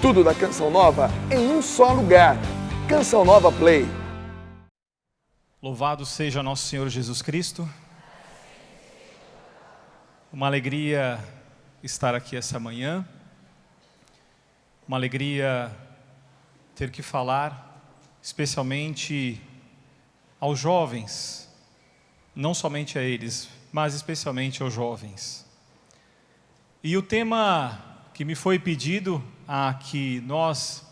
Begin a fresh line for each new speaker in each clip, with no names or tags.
Tudo da Canção Nova em um só lugar. Canção Nova Play.
Louvado seja nosso Senhor Jesus Cristo. Uma alegria estar aqui essa manhã. Uma alegria ter que falar, especialmente aos jovens. Não somente a eles, mas especialmente aos jovens. E o tema que me foi pedido a que nós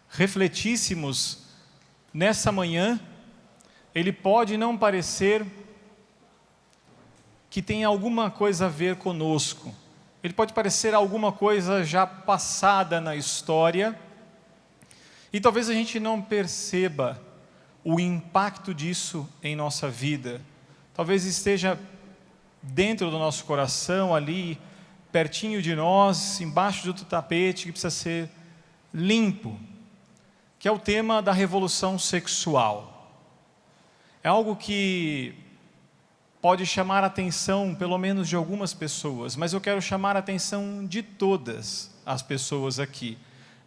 refletíssemos nessa manhã, ele pode não parecer que tem alguma coisa a ver conosco. Ele pode parecer alguma coisa já passada na história, e talvez a gente não perceba o impacto disso em nossa vida. Talvez esteja dentro do nosso coração, ali, pertinho de nós, embaixo do tapete, que precisa ser limpo, que é o tema da revolução sexual. É algo que pode chamar a atenção, pelo menos de algumas pessoas, mas eu quero chamar a atenção de todas as pessoas aqui,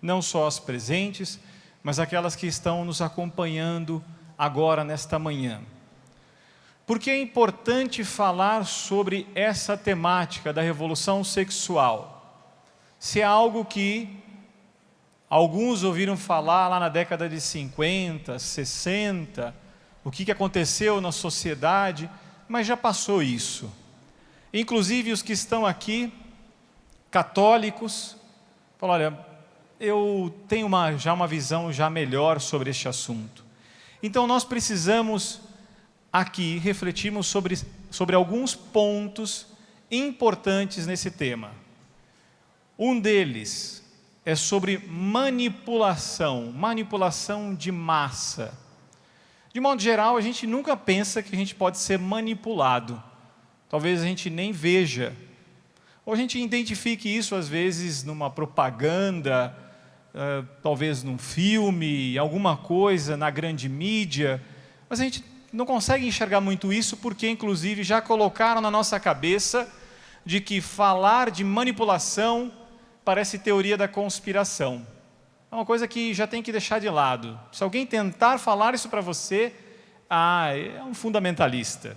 não só as presentes, mas aquelas que estão nos acompanhando agora nesta manhã. Porque é importante falar sobre essa temática da revolução sexual. Se é algo que alguns ouviram falar lá na década de 50, 60, o que aconteceu na sociedade, mas já passou isso. Inclusive os que estão aqui, católicos, falam, olha, eu tenho já uma visão já melhor sobre este assunto. Então nós precisamos aqui refletirmos sobre alguns pontos importantes nesse tema. Um deles é sobre manipulação de massa. De modo geral, a gente nunca pensa que a gente pode ser manipulado. Talvez a gente nem veja. Ou a gente identifique isso, às vezes, numa propaganda, talvez num filme, alguma coisa na grande mídia, mas a gente não consegue enxergar muito isso, porque, inclusive, já colocaram na nossa cabeça de que falar de manipulação parece teoria da conspiração. É uma coisa que já tem que deixar de lado. Se alguém tentar falar isso para você, é um fundamentalista.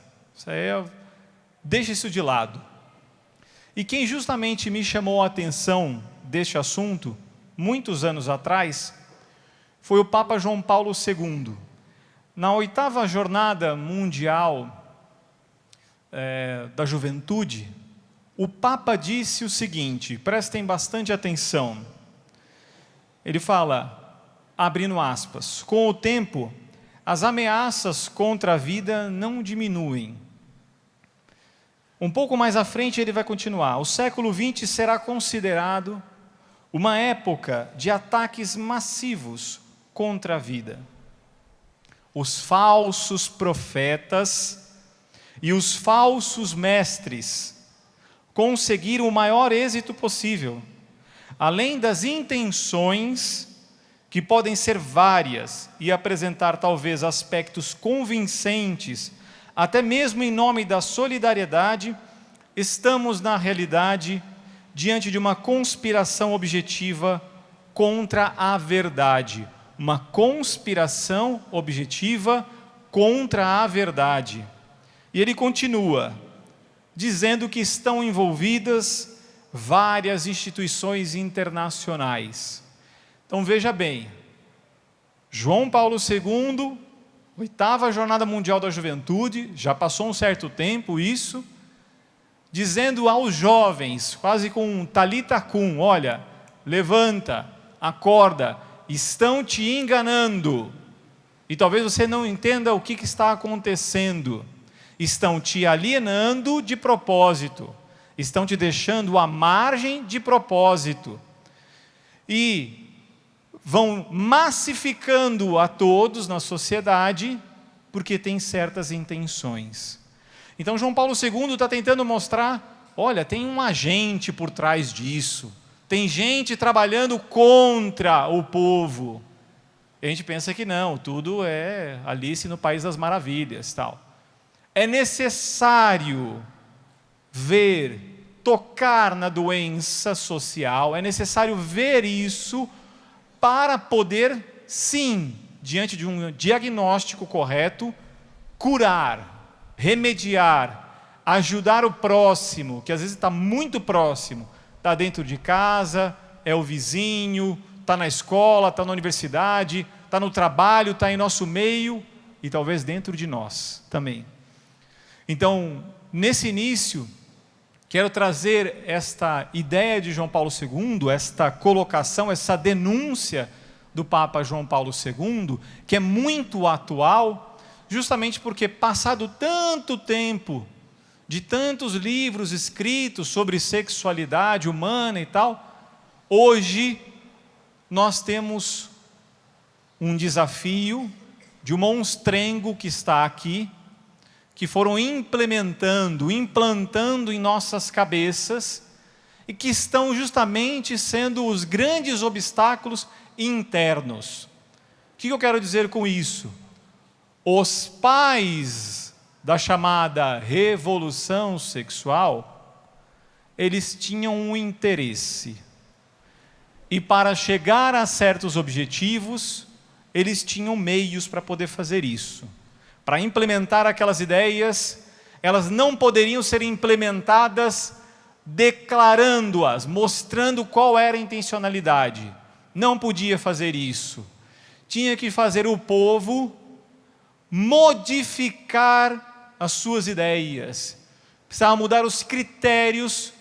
Deixa isso de lado. E quem justamente me chamou a atenção deste assunto, muitos anos atrás, foi o Papa João Paulo II. Na 8ª Jornada Mundial da Juventude, o Papa disse o seguinte, prestem bastante atenção. Ele fala, abrindo aspas, com o tempo, as ameaças contra a vida não diminuem. Um pouco mais à frente ele vai continuar, o século XX será considerado uma época de ataques massivos contra a vida. Os falsos profetas e os falsos mestres conseguiram o maior êxito possível, além das intenções, que podem ser várias e apresentar talvez aspectos convincentes, até mesmo em nome da solidariedade, estamos na realidade diante de uma conspiração objetiva contra a verdade. Uma conspiração objetiva contra a verdade. E ele continua, dizendo que estão envolvidas várias instituições internacionais. Então veja bem, João Paulo II, 8ª Jornada Mundial da Juventude, já passou um certo tempo isso, dizendo aos jovens, quase com um talita cum, olha, levanta, acorda, estão te enganando, e talvez você não entenda o que está acontecendo, estão te alienando de propósito, estão te deixando à margem de propósito, e vão massificando a todos na sociedade, porque tem certas intenções. Então João Paulo II está tentando mostrar, olha, tem um agente por trás disso, tem gente trabalhando contra o povo. E a gente pensa que não, tudo é Alice no País das Maravilhas, tal. É necessário ver, tocar na doença social, é necessário ver isso para poder, sim, diante de um diagnóstico correto, curar, remediar, ajudar o próximo, que às vezes está muito próximo, está dentro de casa, é o vizinho, está na escola, está na universidade, está no trabalho, está em nosso meio e talvez dentro de nós também. Então, nesse início, quero trazer esta ideia de João Paulo II, esta colocação, essa denúncia do Papa João Paulo II, que é muito atual, justamente porque passado tanto tempo, de tantos livros escritos sobre sexualidade humana e tal, hoje nós temos um desafio de um monstrengo que está aqui, que foram implantando em nossas cabeças e que estão justamente sendo os grandes obstáculos internos. O que eu quero dizer com isso? Os pais da chamada revolução sexual, eles tinham um interesse. E para chegar a certos objetivos, eles tinham meios para poder fazer isso. Para implementar aquelas ideias, elas não poderiam ser implementadas declarando-as, mostrando qual era a intencionalidade. Não podia fazer isso. Tinha que fazer o povo modificar as suas ideias. Precisava mudar os critérios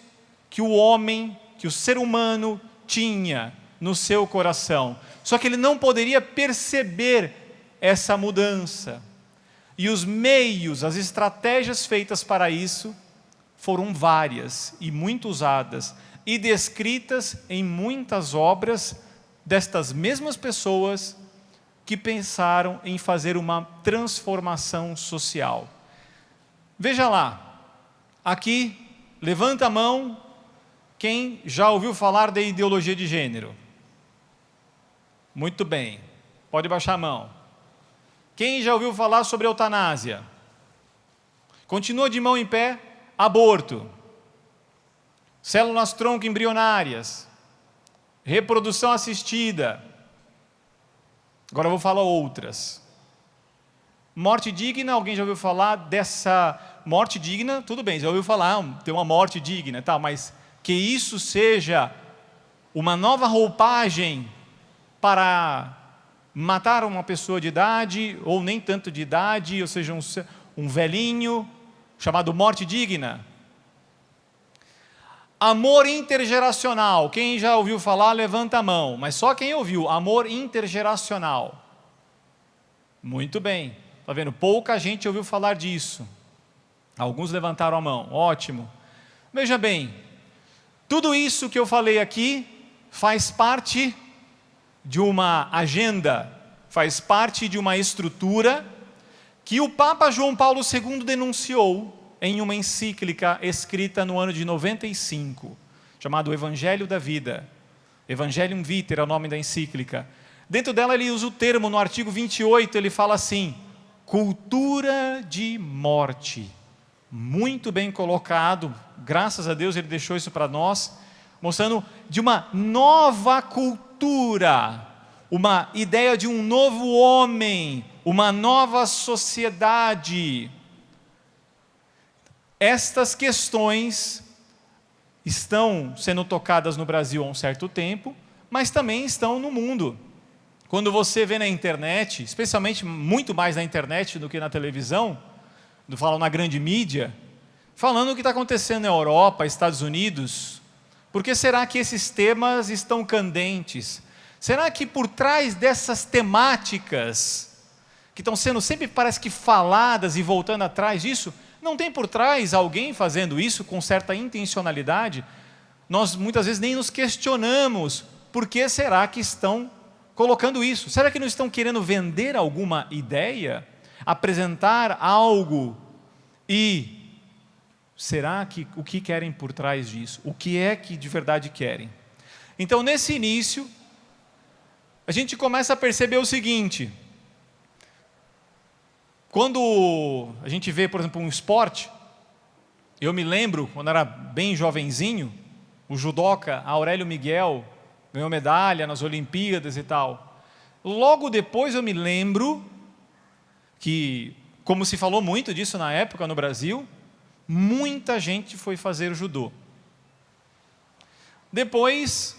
que o homem, que o ser humano tinha no seu coração. Só que ele não poderia perceber essa mudança. E os meios, as estratégias feitas para isso foram várias e muito usadas e descritas em muitas obras destas mesmas pessoas que pensaram em fazer uma transformação social. Veja lá, aqui, levanta a mão quem já ouviu falar da ideologia de gênero. Muito bem, pode baixar a mão. Quem já ouviu falar sobre eutanásia? Continua de mão em pé, aborto, células tronco embrionárias, reprodução assistida. Agora eu vou falar outras. Morte digna, alguém já ouviu falar dessa morte digna? Tudo bem, já ouviu falar, tem uma morte digna, tá, mas que isso seja uma nova roupagem para matar uma pessoa de idade, ou nem tanto de idade, ou seja, um velhinho, chamado morte digna. Amor intergeracional, quem já ouviu falar, levanta a mão, mas só quem ouviu, amor intergeracional. Muito bem, está vendo? Pouca gente ouviu falar disso. Alguns levantaram a mão, ótimo. Veja bem, tudo isso que eu falei aqui faz parte de uma agenda, faz parte de uma estrutura que o Papa João Paulo II denunciou em uma encíclica escrita no ano de 95, chamado Evangelho da Vida. Evangelium Vitae é o nome da encíclica. Dentro dela ele usa o termo, no artigo 28, ele fala assim, cultura de morte. Muito bem colocado, graças a Deus ele deixou isso para nós, mostrando de uma nova cultura, uma ideia de um novo homem, uma nova sociedade. Estas questões estão sendo tocadas no Brasil há um certo tempo, mas também estão no mundo. Quando você vê na internet, especialmente muito mais na internet do que na televisão, falam na grande mídia, falando o que está acontecendo na Europa, Estados Unidos, por que será que esses temas estão candentes? Será que por trás dessas temáticas, que estão sendo sempre parece que faladas e voltando atrás disso, não tem por trás alguém fazendo isso com certa intencionalidade? Nós muitas vezes nem nos questionamos, por que será que estão colocando isso? Será que não estão querendo vender alguma ideia? Apresentar algo? E será que o que querem por trás disso? O que é que de verdade querem? Então nesse início, a gente começa a perceber o seguinte, quando a gente vê, por exemplo, um esporte, eu me lembro, quando era bem jovenzinho, o judoca Aurélio Miguel, ganhou medalha nas Olimpíadas e tal. Logo depois eu me lembro que, como se falou muito disso na época no Brasil, muita gente foi fazer judô. Depois,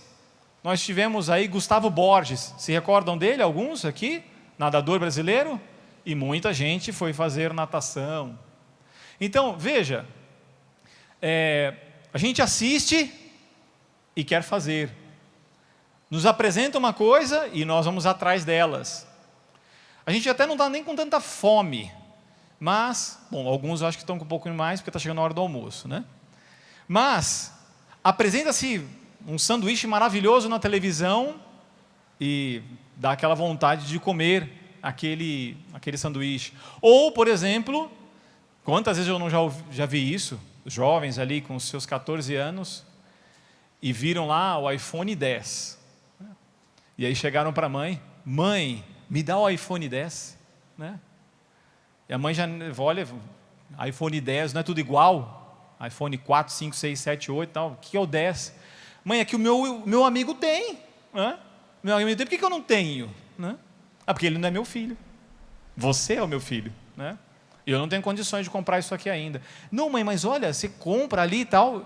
nós tivemos aí Gustavo Borges, se recordam dele, alguns aqui? Nadador brasileiro? E muita gente foi fazer natação. Então, veja, a gente assiste e quer fazer. Nos apresenta uma coisa e nós vamos atrás delas. A gente até não está nem com tanta fome, mas, bom, alguns eu acho que estão com um pouco mais, porque está chegando a hora do almoço, né? Mas, apresenta-se um sanduíche maravilhoso na televisão e dá aquela vontade de comer aquele sanduíche. Ou, por exemplo, quantas vezes eu não já vi isso, jovens ali com seus 14 anos, e viram lá o iPhone 10. E aí chegaram para a mãe, me dá o iPhone 10. Né? E a mãe já, olha, iPhone 10 não é tudo igual? iPhone 4, 5, 6, 7, 8 e tal, o que é o 10? Mãe, é que o meu amigo tem. Né? Meu amigo tem, por que eu não tenho? Né? Ah, porque ele não é meu filho. Você é o meu filho. Né? E eu não tenho condições de comprar isso aqui ainda. Não, mãe, mas olha, você compra ali e tal.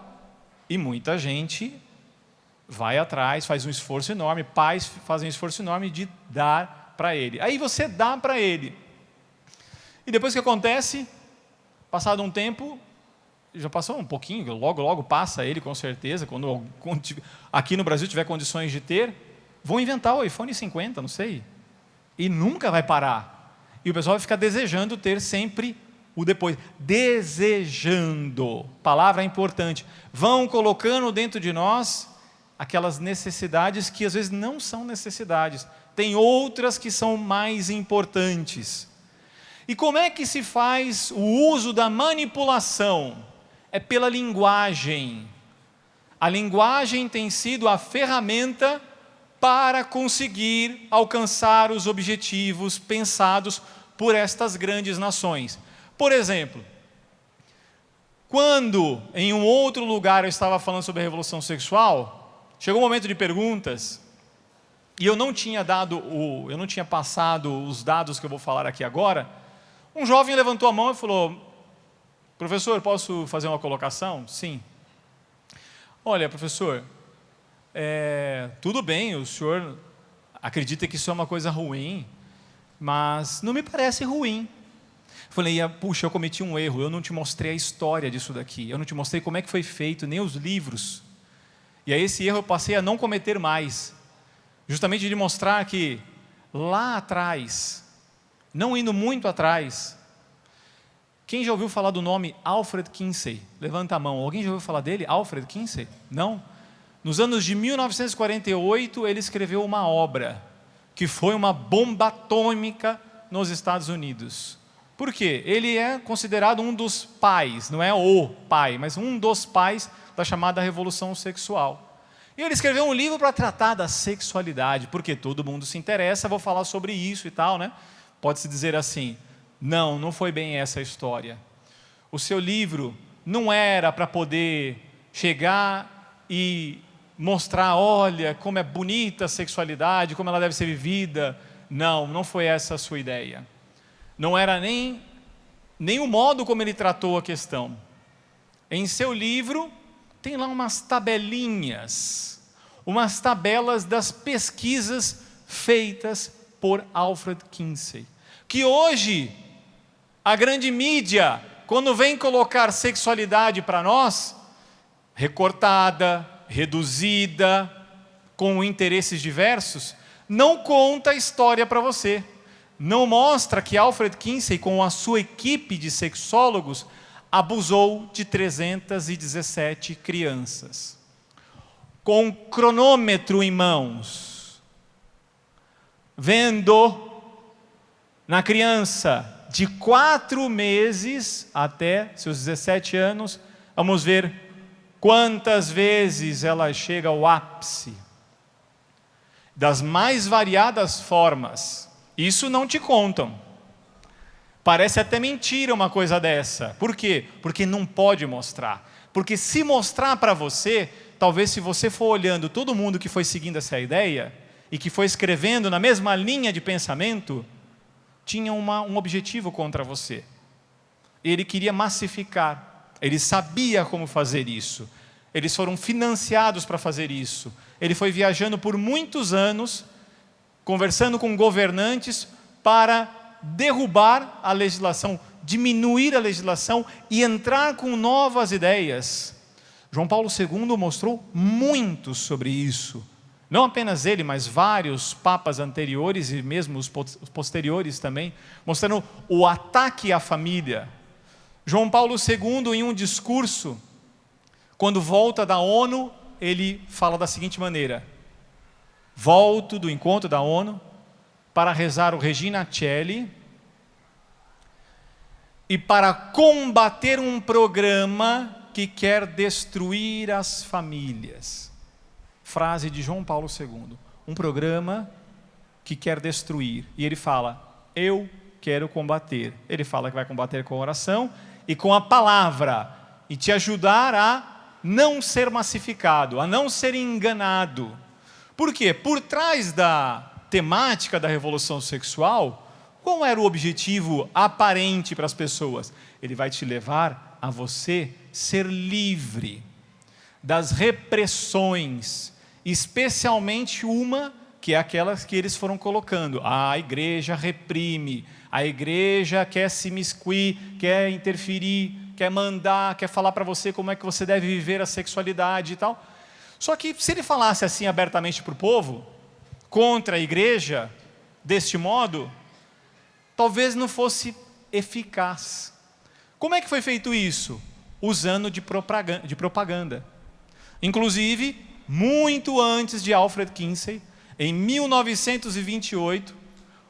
E muita gente vai atrás, faz um esforço enorme, pais fazem um esforço enorme de dar para ele. Aí você dá para ele. E depois o que acontece? Passado um tempo, já passou um pouquinho, logo passa ele com certeza, quando aqui no Brasil tiver condições de ter, vão inventar o iPhone 50, não sei. E nunca vai parar. E o pessoal vai ficar desejando ter sempre o depois. Desejando. Palavra importante. Vão colocando dentro de nós aquelas necessidades que às vezes não são necessidades. Tem outras que são mais importantes. E como é que se faz o uso da manipulação? É pela linguagem. A linguagem tem sido a ferramenta para conseguir alcançar os objetivos pensados por estas grandes nações. Por exemplo, quando em um outro lugar eu estava falando sobre a revolução sexual, chegou um momento de perguntas, e eu não tinha passado os dados que eu vou falar aqui agora. Um jovem levantou a mão e falou: professor, posso fazer uma colocação? Sim. Olha, professor, tudo bem, o senhor acredita que isso é uma coisa ruim, mas não me parece ruim. Falei, puxa, eu cometi um erro, eu não te mostrei a história disso daqui, eu não te mostrei como é que foi feito, nem os livros. E aí esse erro eu passei a não cometer mais, justamente de mostrar que lá atrás, não indo muito atrás, quem já ouviu falar do nome Alfred Kinsey? Levanta a mão. Alguém já ouviu falar dele? Alfred Kinsey? Não? Nos anos de 1948, ele escreveu uma obra que foi uma bomba atômica nos Estados Unidos. Por quê? Ele é considerado um dos pais, não é o pai, mas um dos pais da chamada Revolução Sexual. E ele escreveu um livro para tratar da sexualidade, porque todo mundo se interessa, vou falar sobre isso e tal, né? Pode-se dizer assim, não foi bem essa a história. O seu livro não era para poder chegar e mostrar, olha, como é bonita a sexualidade, como ela deve ser vivida. Não foi essa a sua ideia. Não era nem o modo como ele tratou a questão. Em seu livro, tem lá umas tabelinhas, umas tabelas das pesquisas feitas por Alfred Kinsey, que hoje a grande mídia, quando vem colocar sexualidade para nós, recortada, reduzida, com interesses diversos, não conta a história para você. Não mostra que Alfred Kinsey, com a sua equipe de sexólogos, abusou de 317 crianças. Com cronômetro em mãos, vendo na criança de 4 meses até seus 17 anos, vamos ver quantas vezes ela chega ao ápice, das mais variadas formas. Isso não te contam. Parece até mentira uma coisa dessa. Por quê? Porque não pode mostrar. Porque se mostrar para você, talvez se você for olhando todo mundo que foi seguindo essa ideia, e que foi escrevendo na mesma linha de pensamento, tinha um objetivo contra você. Ele queria massificar, ele sabia como fazer isso. Eles foram financiados para fazer isso. Ele foi viajando por muitos anos, conversando com governantes para derrubar a legislação, diminuir a legislação e entrar com novas ideias. João Paulo II mostrou muito sobre isso. Não apenas ele, mas vários papas anteriores e mesmo os posteriores também, mostrando o ataque à família. João Paulo II, em um discurso, quando volta da ONU, ele fala da seguinte maneira: volto do encontro da ONU para rezar o Regina Coeli e para combater um programa que quer destruir as famílias. Frase de João Paulo II. Um programa que quer destruir. E ele fala, eu quero combater. Ele fala que vai combater com oração e com a palavra. E te ajudar a não ser massificado, a não ser enganado. Por quê? Por trás da temática da revolução sexual, qual era o objetivo aparente para as pessoas? Ele vai te levar a você ser livre das repressões, especialmente uma que é aquelas que eles foram colocando. A igreja reprime, a igreja quer se imiscuir, quer interferir, quer mandar, quer falar para você como é que você deve viver a sexualidade e tal. Só que se ele falasse assim abertamente para o povo, contra a igreja, deste modo, talvez não fosse eficaz. Como é que foi feito isso? Usando de propaganda. Inclusive, muito antes de Alfred Kinsey, em 1928,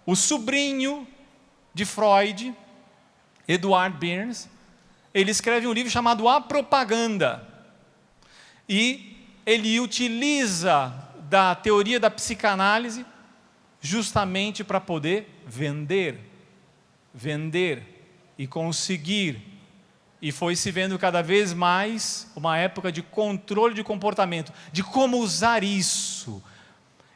o sobrinho de Freud, Edward Bernays, ele escreve um livro chamado A Propaganda. E ele utiliza da teoria da psicanálise justamente para poder vender e conseguir. E foi se vendo cada vez mais uma época de controle de comportamento, de como usar isso.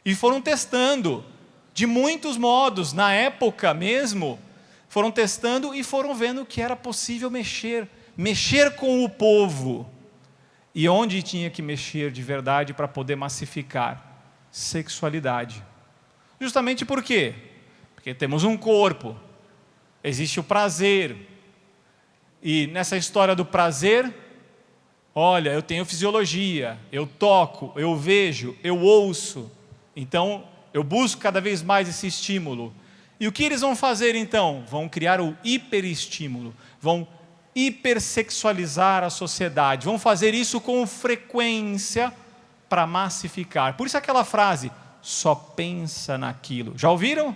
E foram testando de muitos modos, na época mesmo, foram testando e foram vendo que era possível mexer com o povo. E onde tinha que mexer de verdade para poder massificar? Sexualidade. Justamente por quê? Porque temos um corpo, existe o prazer. E nessa história do prazer, olha, eu tenho fisiologia, eu toco, eu vejo, eu ouço. Então, eu busco cada vez mais esse estímulo. E o que eles vão fazer então? Vão criar o hiperestímulo, vão hipersexualizar a sociedade, vão fazer isso com frequência para massificar. Por isso aquela frase, só pensa naquilo. Já ouviram?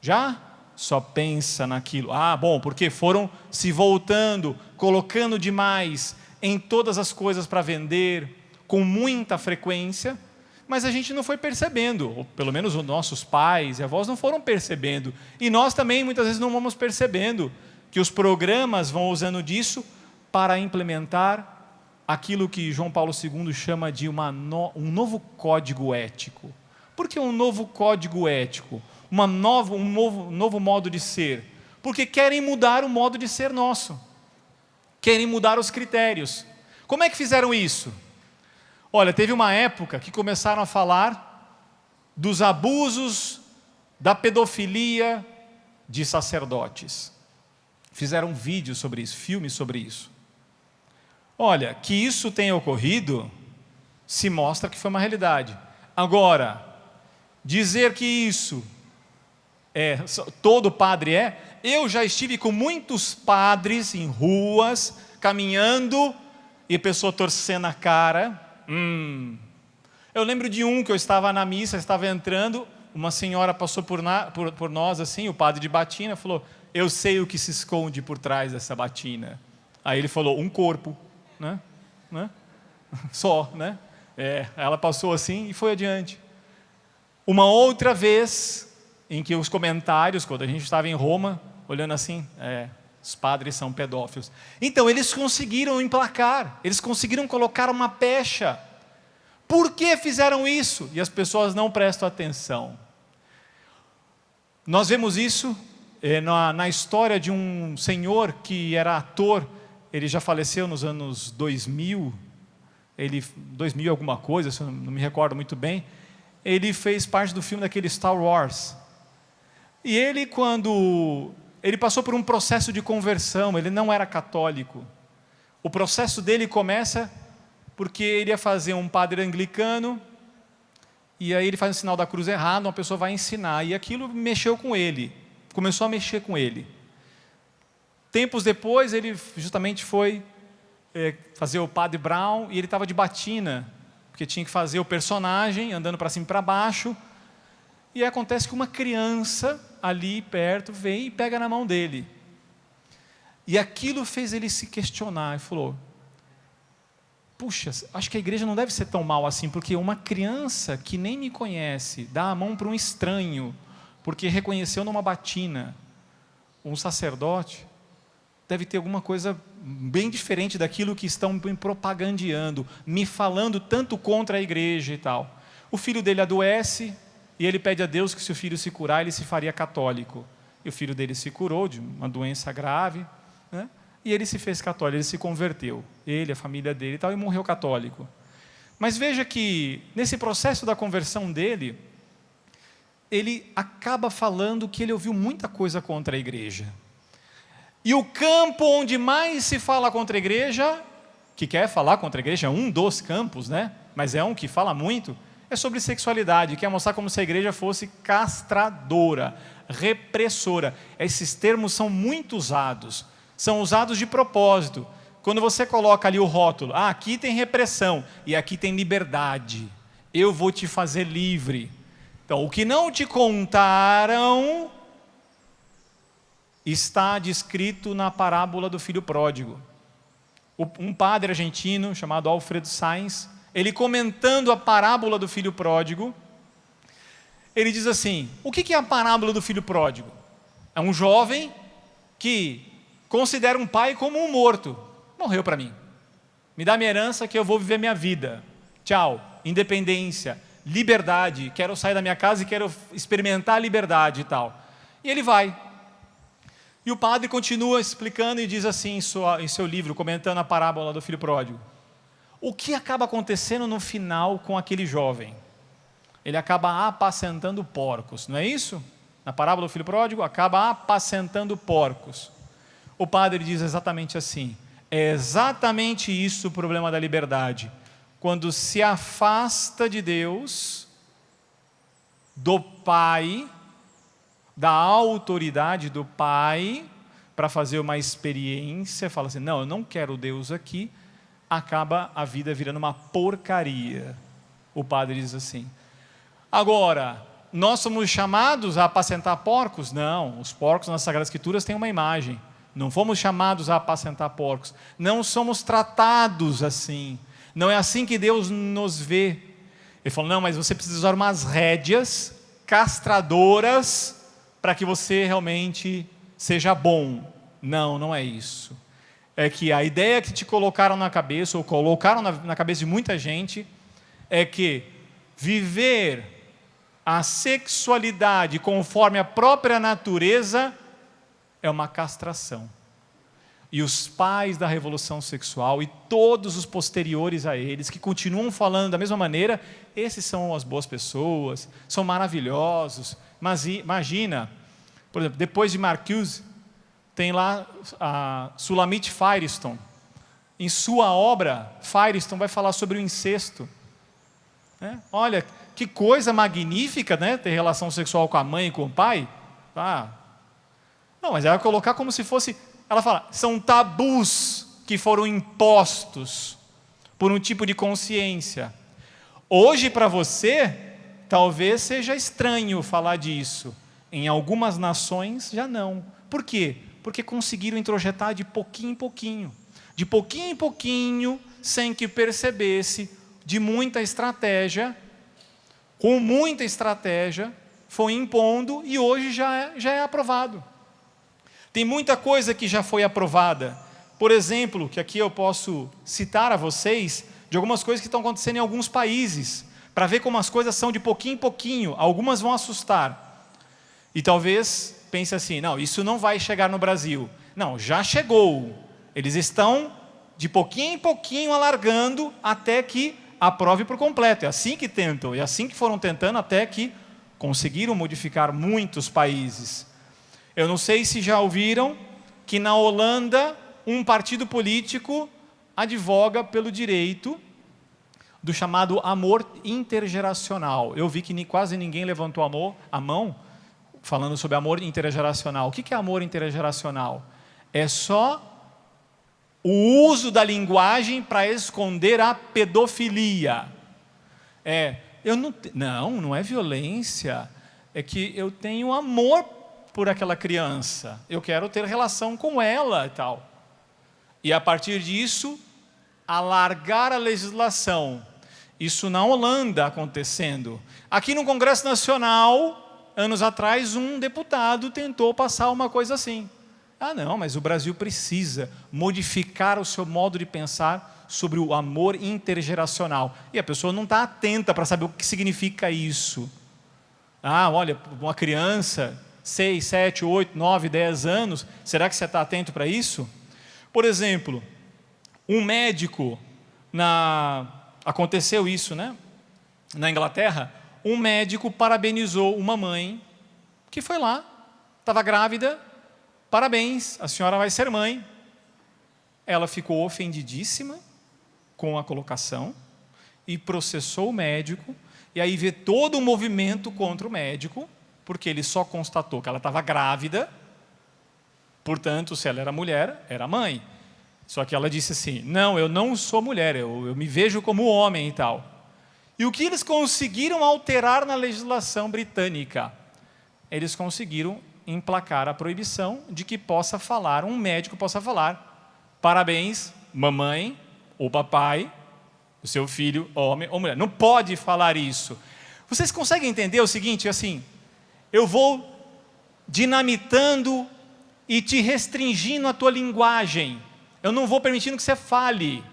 Já? Só pensa naquilo. Ah, bom, porque foram se voltando, colocando demais em todas as coisas para vender, com muita frequência, mas a gente não foi percebendo, ou pelo menos os nossos pais e avós não foram percebendo, e nós também muitas vezes não vamos percebendo que os programas vão usando disso para implementar aquilo que João Paulo II chama de um novo código ético. Por que um novo código ético? Um novo modo de ser? Porque querem mudar o modo de ser nosso. Querem mudar os critérios. Como é que fizeram isso? Olha, teve uma época que começaram a falar dos abusos da pedofilia de sacerdotes. Fizeram vídeos sobre isso, filmes sobre isso. Olha, que isso tenha ocorrido, se mostra que foi uma realidade. Agora, dizer que isso todo padre eu já estive com muitos padres em ruas, caminhando, e a pessoa torcendo a cara. Eu lembro de um que eu estava na missa, estava entrando, uma senhora passou por nós, assim, o padre de batina, falou, eu sei o que se esconde por trás dessa batina. Aí ele falou, um corpo, né? Só, né? Ela passou assim e foi adiante. Uma outra vez, em que os comentários, quando a gente estava em Roma, olhando assim, Os padres são pedófilos. Então, eles conseguiram emplacar, eles conseguiram colocar uma pecha. Por que fizeram isso? E as pessoas não prestam atenção. Nós vemos isso na história de um senhor que era ator, ele já faleceu nos anos 2000, 2000 alguma coisa, se eu não me recordo muito bem. Ele fez parte do filme daquele Star Wars. E ele, quando ele passou por um processo de conversão, ele não era católico. O processo dele começa porque ele ia fazer um padre anglicano, e aí ele faz o sinal da cruz errado, uma pessoa vai ensinar, e aquilo mexeu com ele, começou a mexer com ele. Tempos depois, ele justamente foi fazer o Padre Brown, e ele estava de batina, porque tinha que fazer o personagem, andando para cima e para baixo, e aí acontece que uma criança ali perto vem e pega na mão dele. E aquilo fez ele se questionar, e falou, puxa, acho que a igreja não deve ser tão mal assim, porque uma criança que nem me conhece, dá a mão para um estranho, porque reconheceu numa batina um sacerdote, deve ter alguma coisa bem diferente daquilo que estão me propagandeando, me falando tanto contra a igreja e tal. O filho dele adoece, e ele pede a Deus que se o filho se curar, ele se faria católico. E o filho dele se curou de uma doença grave, né? E ele se fez católico, ele se converteu. Ele, a família dele e tal, e morreu católico. Mas veja que, nesse processo da conversão dele, ele acaba falando que ele ouviu muita coisa contra a igreja. E o campo onde mais se fala contra a igreja, que quer falar contra a igreja, é um dos campos, né? Mas é um que fala muito, é sobre sexualidade, quer mostrar como se a igreja fosse castradora, repressora. Esses termos são muito usados, são usados de propósito. Quando você coloca ali o rótulo, aqui tem repressão e aqui tem liberdade, eu vou te fazer livre. Então, o que não te contaram está descrito na parábola do filho pródigo. Um padre argentino chamado Alfredo Sainz, ele comentando a parábola do filho pródigo, ele diz assim, o que é a parábola do filho pródigo? É um jovem que considera um pai como um morto. Morreu para mim. Me dá minha herança que eu vou viver minha vida. Tchau. Independência, liberdade. Quero sair da minha casa e quero experimentar a liberdade e tal. E ele vai. E o padre continua explicando e diz assim em seu livro, comentando a parábola do filho pródigo. O que acaba acontecendo no final com aquele jovem? Ele acaba apacentando porcos, não é isso? Na parábola do filho pródigo, acaba apacentando porcos. O padre diz exatamente assim, é exatamente isso o problema da liberdade. Quando se afasta de Deus, do Pai, da autoridade do Pai, para fazer uma experiência, fala assim, não, eu não quero Deus aqui, acaba a vida virando uma porcaria. O padre diz assim. Agora, nós somos chamados a apacentar porcos? Não, os porcos nas Sagradas Escrituras têm uma imagem. Não fomos chamados a apacentar porcos. Não somos tratados assim. Não é assim que Deus nos vê. Ele falou, não, mas você precisa usar umas rédeas castradoras para que você realmente seja bom. Não, não é isso. É que a ideia que te colocaram na cabeça, ou colocaram na cabeça de muita gente, é que viver a sexualidade conforme a própria natureza é uma castração. E os pais da revolução sexual e todos os posteriores a eles, que continuam falando da mesma maneira, esses são as boas pessoas, são maravilhosos. Mas imagina, por exemplo, depois de Marcuse, tem lá a Sulamit Firestone. Em sua obra, Firestone vai falar sobre o incesto. Olha, que coisa magnífica, né? Ter relação sexual com a mãe e com o pai. Não, mas ela vai colocar como se fosse... Ela fala, são tabus que foram impostos por um tipo de consciência. Hoje, para você, talvez seja estranho falar disso. Em algumas nações, já não. Por quê? Porque conseguiram introjetar de pouquinho em pouquinho. De pouquinho em pouquinho, sem que percebesse, de muita estratégia, com muita estratégia, foi impondo e hoje já é aprovado. Tem muita coisa que já foi aprovada. Por exemplo, que aqui eu posso citar a vocês, de algumas coisas que estão acontecendo em alguns países, para ver como as coisas são de pouquinho em pouquinho. Algumas vão assustar. E talvez pense assim, não, isso não vai chegar no Brasil. Não, já chegou. Eles estão de pouquinho em pouquinho alargando até que aprove por completo. É assim que tentam, é assim que foram tentando até que conseguiram modificar muitos países. Eu não sei se já ouviram que na Holanda um partido político advoga pelo direito do chamado amor intergeracional. Eu vi que quase ninguém levantou a mão falando sobre amor intergeracional. O que é amor intergeracional? É só o uso da linguagem para esconder a pedofilia. Não é violência. É que eu tenho amor por aquela criança. Eu quero ter relação com ela e tal. E a partir disso, alargar a legislação. Isso na Holanda acontecendo. Aqui no Congresso Nacional, anos atrás, um deputado tentou passar uma coisa assim. Não, mas o Brasil precisa modificar o seu modo de pensar sobre o amor intergeracional. E a pessoa não está atenta para saber o que significa isso. Olha, uma criança, 6, 7, 8, 9, 10 anos, será que você está atento para isso? Por exemplo, um médico, aconteceu isso, né? Na Inglaterra, um médico parabenizou uma mãe que foi lá, estava grávida, parabéns, a senhora vai ser mãe. Ela ficou ofendidíssima com a colocação e processou o médico, e aí vê todo o movimento contra o médico, porque ele só constatou que ela estava grávida, portanto, se ela era mulher, era mãe. Só que ela disse assim, não, eu não sou mulher, eu me vejo como homem e tal. E o que eles conseguiram alterar na legislação britânica? Eles conseguiram emplacar a proibição de que um médico possa falar, parabéns, mamãe ou papai, o seu filho, homem ou mulher. Não pode falar isso. Vocês conseguem entender o seguinte, assim, eu vou dinamitando e te restringindo a tua linguagem. Eu não vou permitindo que você fale.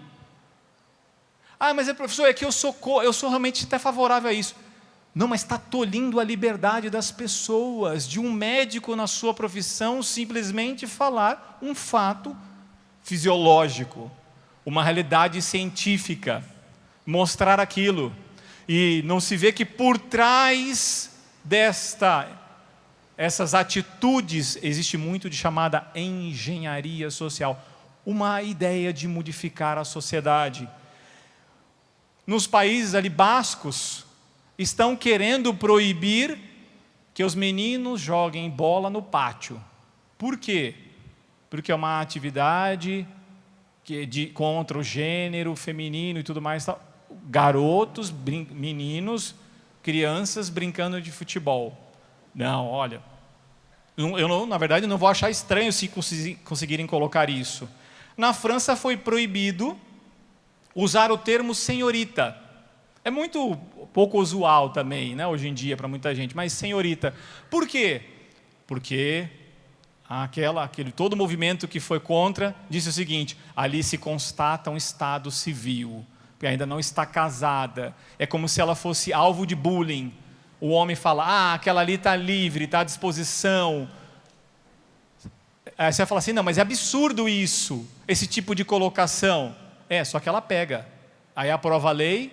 Mas professor, é que eu sou realmente até favorável a isso. Não, mas está tolhindo a liberdade das pessoas, de um médico na sua profissão simplesmente falar um fato fisiológico, uma realidade científica, mostrar aquilo. E não se vê que por trás essas atitudes existe muito de chamada engenharia social, uma ideia de modificar a sociedade. Nos países ali bascos, estão querendo proibir que os meninos joguem bola no pátio. Por quê? Porque é uma atividade contra o gênero feminino e tudo mais. Garotos, meninos, crianças brincando de futebol. Não, olha, na verdade não vou achar estranho se conseguirem colocar isso. Na França foi proibido usar o termo senhorita. É muito pouco usual também, né, hoje em dia para muita gente, mas senhorita. Por quê? Porque todo movimento que foi contra disse o seguinte, ali se constata um estado civil, porque ainda não está casada. É como se ela fosse alvo de bullying. O homem fala, aquela ali está livre, está à disposição. Aí você vai falar assim, não, mas é absurdo isso, esse tipo de colocação. Só que ela pega. Aí aprova a lei,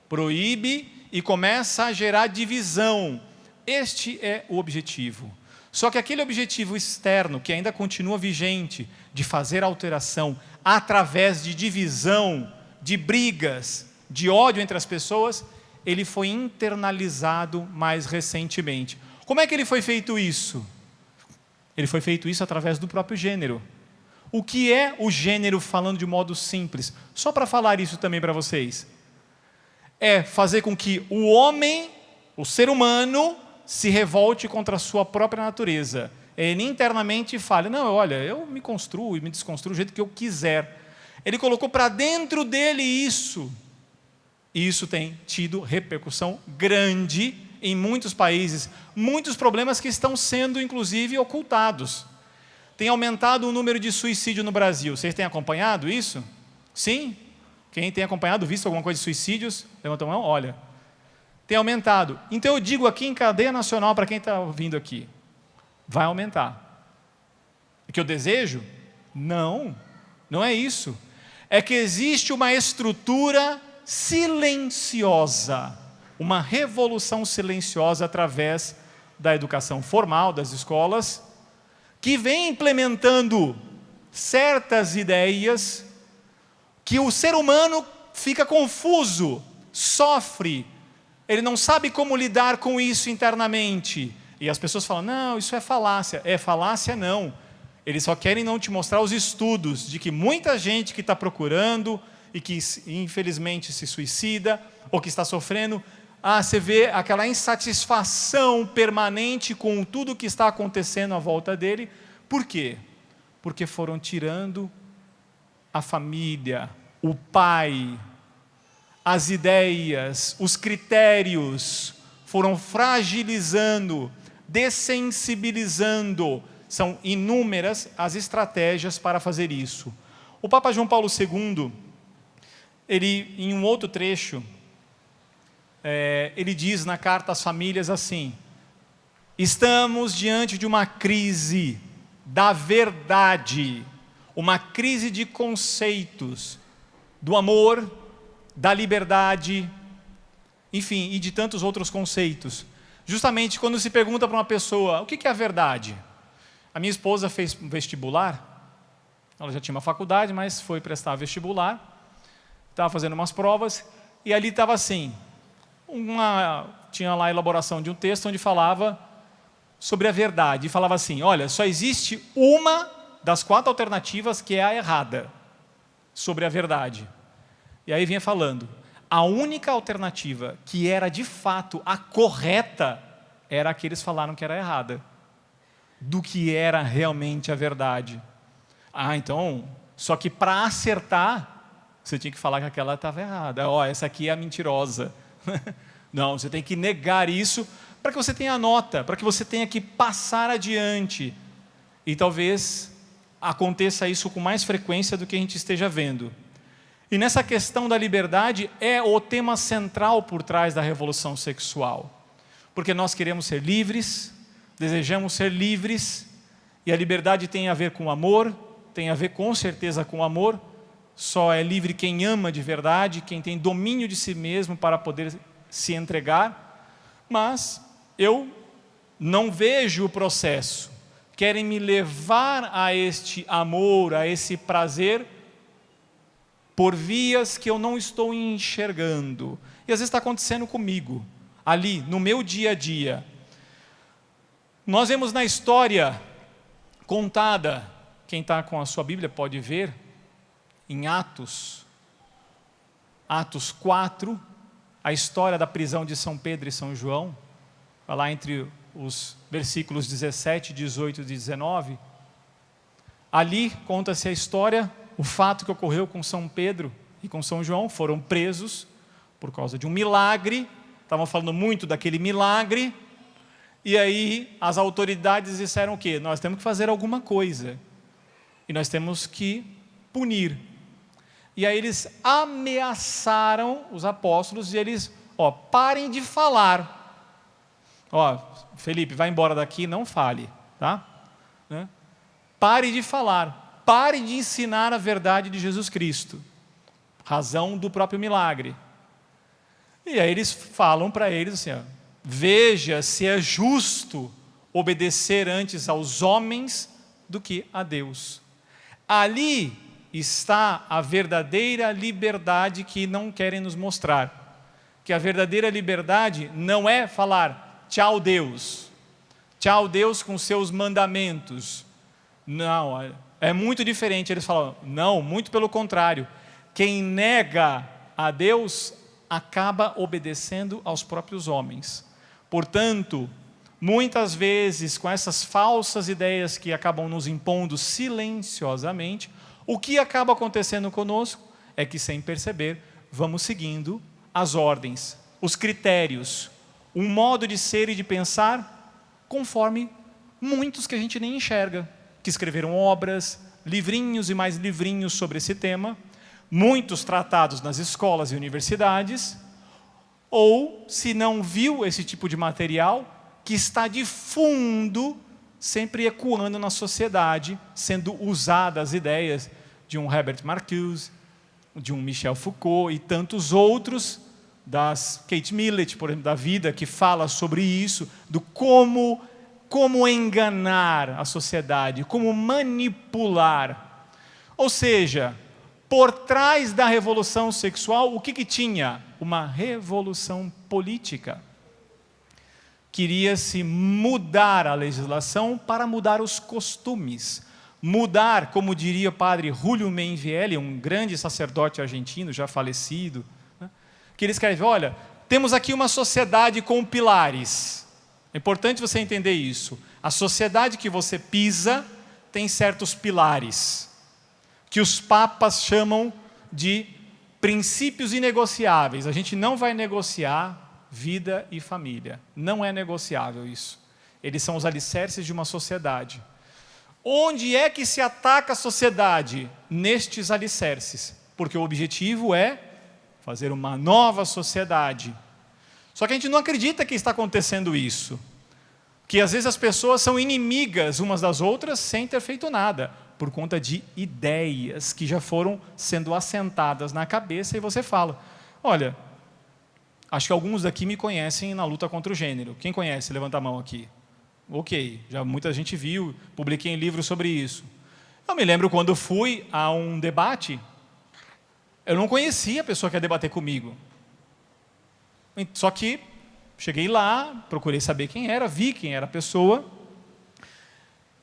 proíbe e começa a gerar divisão. Este é o objetivo. Só que aquele objetivo externo, que ainda continua vigente, de fazer alteração através de divisão, de brigas, de ódio entre as pessoas, ele foi internalizado mais recentemente. Como é que ele foi feito isso? Ele foi feito isso através do próprio gênero. O que é o gênero, falando de modo simples? Só para falar isso também para vocês. É fazer com que o homem, o ser humano, se revolte contra a sua própria natureza. Ele internamente fala, não, olha, eu me construo e me desconstruo do jeito que eu quiser. Ele colocou para dentro dele isso. E isso tem tido repercussão grande em muitos países. Muitos problemas que estão sendo, inclusive, ocultados. tem aumentado o número de suicídio no Brasil. Vocês têm acompanhado isso? Sim? Quem tem acompanhado, visto alguma coisa de suicídios? Levanta a mão, olha. Tem aumentado. Então eu digo aqui em cadeia nacional para quem está ouvindo aqui, vai aumentar. O que eu desejo? Não, não é isso. É que existe uma estrutura silenciosa, uma revolução silenciosa através da educação formal, das escolas, que vem implementando certas ideias que o ser humano fica confuso, sofre, ele não sabe como lidar com isso internamente. E as pessoas falam, não, isso é falácia. É falácia não. Eles só querem não te mostrar os estudos de que muita gente que está procurando e que infelizmente se suicida ou que está sofrendo, você vê aquela insatisfação permanente com tudo que está acontecendo à volta dele. Por quê? Porque foram tirando a família, o pai, as ideias, os critérios, foram fragilizando, dessensibilizando. São inúmeras as estratégias para fazer isso. O Papa João Paulo II, ele, em um outro trecho, ele diz na carta às famílias assim: estamos diante de uma crise da verdade, uma crise de conceitos, do amor, da liberdade, enfim, e de tantos outros conceitos. Justamente quando se pergunta para uma pessoa, o que é a verdade? A minha esposa fez vestibular, ela já tinha uma faculdade, mas foi prestar vestibular, estava fazendo umas provas, e ali estava assim, tinha lá a elaboração de um texto onde falava sobre a verdade, e falava assim, olha, só existe uma das 4 alternativas que é a errada, sobre a verdade. E aí vinha falando, a única alternativa que era de fato a correta, era a que eles falaram que era errada, do que era realmente a verdade. Então, só que para acertar, você tinha que falar que aquela estava errada. Essa aqui é a mentirosa. Não, você tem que negar isso para que você tenha a nota, para que você tenha que passar adiante. E talvez aconteça isso com mais frequência do que a gente esteja vendo. E nessa questão da liberdade é o tema central por trás da revolução sexual. Porque nós queremos ser livres, desejamos ser livres, e a liberdade tem a ver com amor, tem a ver com certeza com amor. Só é livre quem ama de verdade, quem tem domínio de si mesmo para poder se entregar. Mas eu não vejo o processo. Querem me levar a este amor, a esse prazer, por vias que eu não estou enxergando. E às vezes está acontecendo comigo, ali, no meu dia a dia. Nós vemos na história contada, quem está com a sua Bíblia pode ver, em Atos 4, a história da prisão de São Pedro e São João, vai lá entre os versículos 17, 18 e 19, ali conta-se a história, o fato que ocorreu com São Pedro e com São João, foram presos por causa de um milagre, estavam falando muito daquele milagre, e aí as autoridades disseram o quê? Nós temos que fazer alguma coisa, e nós temos que punir. E aí eles ameaçaram os apóstolos, e eles, parem de falar. Felipe, vai embora daqui, não fale, tá? Né? Pare de falar, pare de ensinar a verdade de Jesus Cristo, razão do próprio milagre. E aí eles falam para eles assim, veja se é justo obedecer antes aos homens do que a Deus. Ali está a verdadeira liberdade que não querem nos mostrar. Que a verdadeira liberdade não é falar tchau Deus com seus mandamentos. Não, é muito diferente. Eles falam, não, muito pelo contrário. Quem nega a Deus acaba obedecendo aos próprios homens. Portanto, muitas vezes, com essas falsas ideias que acabam nos impondo silenciosamente, o que acaba acontecendo conosco é que, sem perceber, vamos seguindo as ordens, os critérios, um modo de ser e de pensar conforme muitos que a gente nem enxerga. que escreveram obras, livrinhos e mais livrinhos sobre esse tema, muitos tratados nas escolas e universidades, ou, se não viu esse tipo de material, que está de fundo, sempre ecoando na sociedade, sendo usadas ideias de um Herbert Marcuse, de um Michel Foucault e tantos outros, das Kate Millett, por exemplo, da vida, que fala sobre isso, do como enganar a sociedade, como manipular. Ou seja, por trás da revolução sexual, o que tinha? Uma revolução política. Queria-se mudar a legislação para mudar os costumes. Mudar, como diria o padre Julio Menvielli, um grande sacerdote argentino, já falecido, né? Que ele escreve, olha, temos aqui uma sociedade com pilares. É importante você entender isso. A sociedade que você pisa tem certos pilares, que os papas chamam de princípios inegociáveis. A gente não vai negociar vida e família. Não é negociável isso. Eles são os alicerces de uma sociedade. Onde é que se ataca a sociedade? Nestes alicerces. Porque o objetivo é fazer uma nova sociedade. Só que a gente não acredita que está acontecendo isso. Que às vezes as pessoas são inimigas umas das outras sem ter feito nada, por conta de ideias que já foram sendo assentadas na cabeça e você fala, olha, acho que alguns daqui me conhecem na luta contra o gênero. Quem conhece? Levanta a mão aqui. Ok, já muita gente viu, publiquei em livro sobre isso. Eu me lembro quando fui a um debate, eu não conhecia a pessoa que ia debater comigo. Só que cheguei lá, procurei saber quem era, vi quem era a pessoa.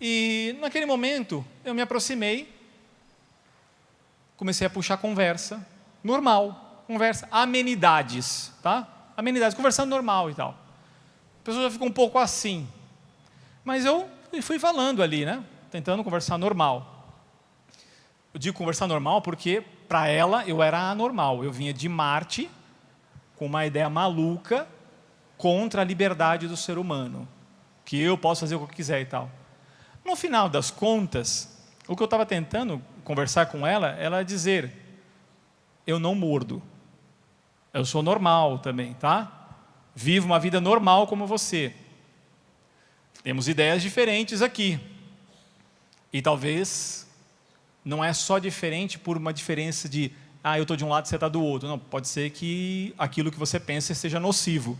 E naquele momento eu me aproximei, comecei a puxar conversa, normal, conversa, amenidades, tá? Amenidades, conversando normal e tal. A pessoa já ficou um pouco assim. Mas eu fui falando ali, né? Tentando conversar normal. Eu digo conversar normal porque, para ela, eu era anormal. Eu vinha de Marte, com uma ideia maluca, contra a liberdade do ser humano. Que eu posso fazer o que eu quiser e tal. No final das contas, o que eu estava tentando conversar com ela, ela dizer, eu não mordo. Eu sou normal também, tá? Vivo uma vida normal como você. Temos ideias diferentes aqui. E talvez não é só diferente por uma diferença de eu estou de um lado e você está do outro. Não, pode ser que aquilo que você pensa seja nocivo.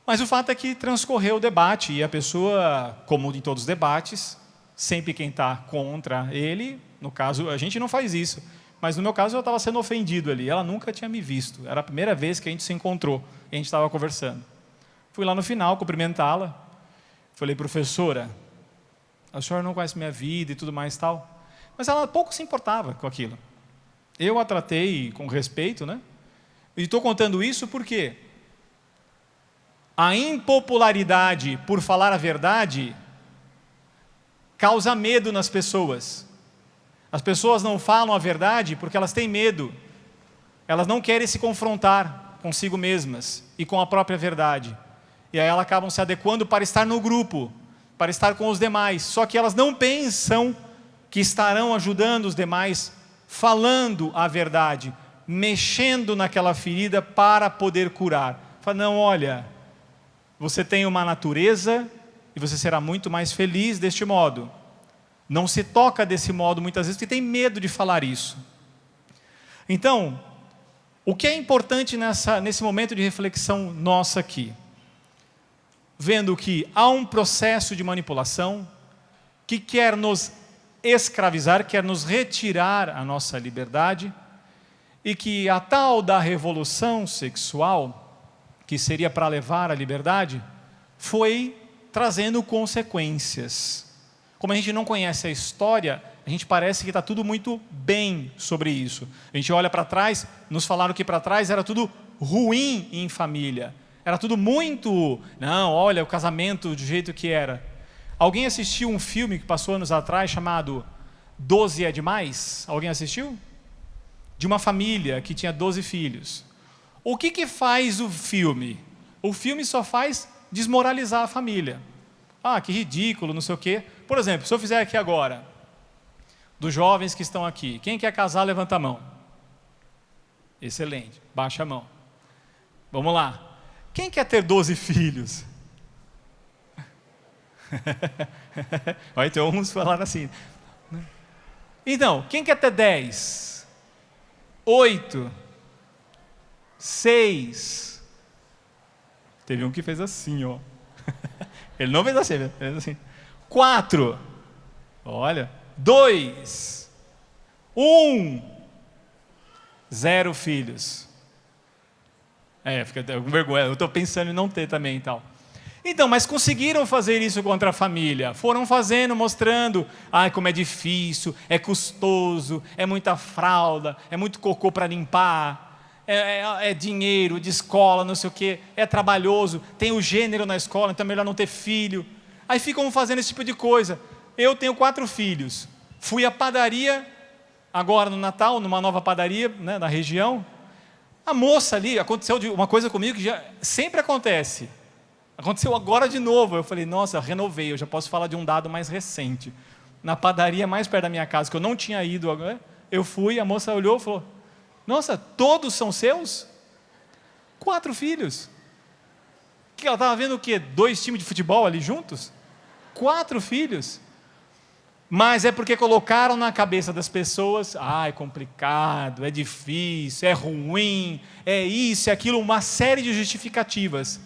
Mas o fato é que transcorreu o debate e a pessoa, como em todos os debates, sempre quem está contra ele, no caso, a gente não faz isso, mas no meu caso eu estava sendo ofendido ali, ela nunca tinha me visto, era a primeira vez que a gente se encontrou, e a gente estava conversando. Fui lá no final cumprimentá-la, falei, professora, a senhora não conhece minha vida e tudo mais e tal, mas ela pouco se importava com aquilo. Eu a tratei com respeito, né? E estou contando isso porque a impopularidade por falar a verdade causa medo nas pessoas. As pessoas não falam a verdade porque elas têm medo. Elas não querem se confrontar consigo mesmas e com a própria verdade. E aí elas acabam se adequando para estar no grupo, para estar com os demais. Só que elas não pensam que estarão ajudando os demais, falando a verdade, mexendo naquela ferida para poder curar. Fala, não, olha, você tem uma natureza e você será muito mais feliz deste modo. Não se toca desse modo muitas vezes porque tem medo de falar isso. Então, o que é importante nesse momento de reflexão nossa aqui? Vendo que há um processo de manipulação que quer nos escravizar, quer nos retirar a nossa liberdade, e que a tal da revolução sexual, que seria para levar à liberdade, foi trazendo consequências. Como a gente não conhece a história, a gente parece que está tudo muito bem sobre isso. A gente olha para trás, nos falaram que para trás era tudo ruim em família. Era tudo muito, não, olha o casamento do jeito que era. Alguém assistiu um filme que passou anos atrás chamado 12 é Demais? Alguém assistiu? De uma família que tinha 12 filhos. O que faz o filme? O filme só faz desmoralizar a família. Ah, que ridículo, não sei o quê. Por exemplo, se eu fizer aqui agora, dos jovens que estão aqui, quem quer casar, levanta a mão. Excelente, baixa a mão. Vamos lá. Quem quer ter 12 filhos? Vai ter uns falando assim. Então, quem quer ter 10? 8? 6? Teve um que fez assim, ó. Ele não fez assim, ele fez assim. 4? Olha. 2? 1? 0 filhos. Fica com vergonha. Eu estou pensando em não ter também e tal. Então, mas conseguiram fazer isso contra a família. Foram fazendo, mostrando, como é difícil, é custoso, é muita fralda, é muito cocô para limpar, é dinheiro de escola, não sei o quê, é trabalhoso, tem o gênero na escola, então é melhor não ter filho. Aí ficam fazendo esse tipo de coisa. Eu tenho 4 filhos. Fui à padaria, agora no Natal, numa nova padaria, né, na região. A moça ali, aconteceu uma coisa comigo que já sempre acontece. Aconteceu agora de novo. Eu falei, nossa, renovei, eu já posso falar de um dado mais recente. Na padaria mais perto da minha casa, que eu não tinha ido agora, eu fui, a moça olhou e falou, nossa, todos são seus? 4 filhos. Que ela estava vendo o quê? 2 times de futebol ali juntos? 4 filhos. Mas é porque colocaram na cabeça das pessoas, é complicado, é difícil, é ruim, é isso, é aquilo, uma série de justificativas.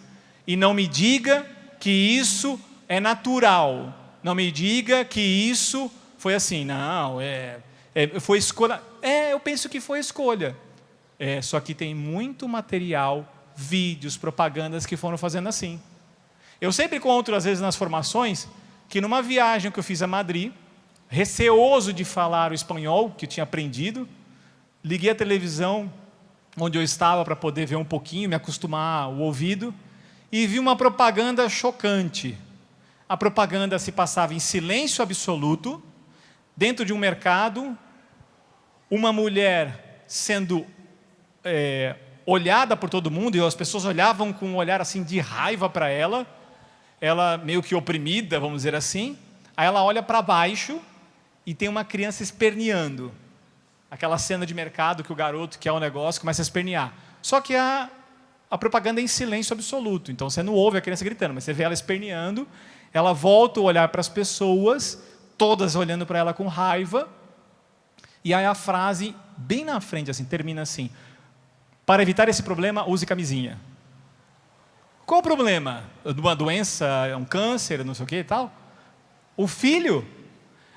E não me diga que isso é natural. Não me diga que isso foi assim. Não, foi escolha. Eu penso que foi escolha. Só que tem muito material, vídeos, propagandas que foram fazendo assim. Eu sempre encontro, às vezes, nas formações, que numa viagem que eu fiz a Madrid, receoso de falar o espanhol, que eu tinha aprendido, liguei a televisão onde eu estava para poder ver um pouquinho, me acostumar o ouvido, e vi uma propaganda chocante. A propaganda se passava em silêncio absoluto, dentro de um mercado, uma mulher sendo olhada por todo mundo, e as pessoas olhavam com um olhar assim de raiva para ela meio que oprimida, vamos dizer assim. Aí ela olha para baixo e tem uma criança esperneando. Aquela cena de mercado que o garoto quer um negócio começa a espernear. Só que a propaganda é em silêncio absoluto, então você não ouve a criança gritando, mas você vê ela esperneando, ela volta a olhar para as pessoas, todas olhando para ela com raiva, e aí a frase, bem na frente, assim, termina assim, para evitar esse problema, use camisinha. Qual o problema? Uma doença, um câncer, não sei o que e tal? O filho?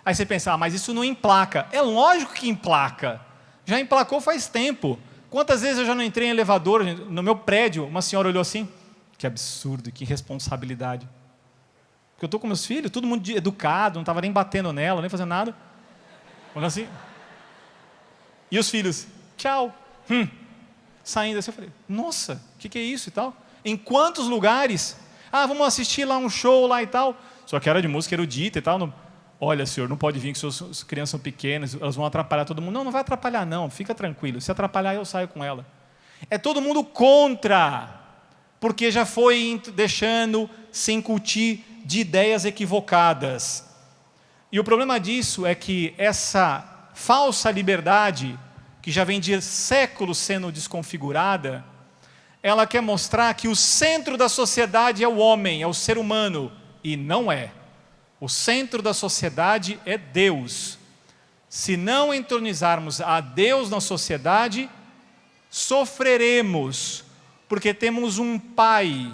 Aí você pensa, mas isso não emplaca. É lógico que emplaca, já emplacou faz tempo. Quantas vezes eu já não entrei em elevador, no meu prédio, uma senhora olhou assim, que absurdo, que irresponsabilidade. Porque eu estou com meus filhos, todo mundo educado, não estava nem batendo nela, nem fazendo nada. Olhando assim. E os filhos, tchau. Saindo assim, eu falei, nossa, o que é isso e tal? Em quantos lugares? Vamos assistir lá um show lá e tal. Só que era de música erudita e tal. Olha, senhor, não pode vir que suas crianças são pequenas, elas vão atrapalhar todo mundo. Não vai atrapalhar não, fica tranquilo. Se atrapalhar, eu saio com ela. É todo mundo contra, porque já foi deixando se incutir de ideias equivocadas. E o problema disso é que essa falsa liberdade, que já vem de séculos sendo desconfigurada, ela quer mostrar que o centro da sociedade é o homem, é o ser humano, e não é. O centro da sociedade é Deus. Se não entronizarmos a Deus na sociedade, sofreremos, porque temos um pai,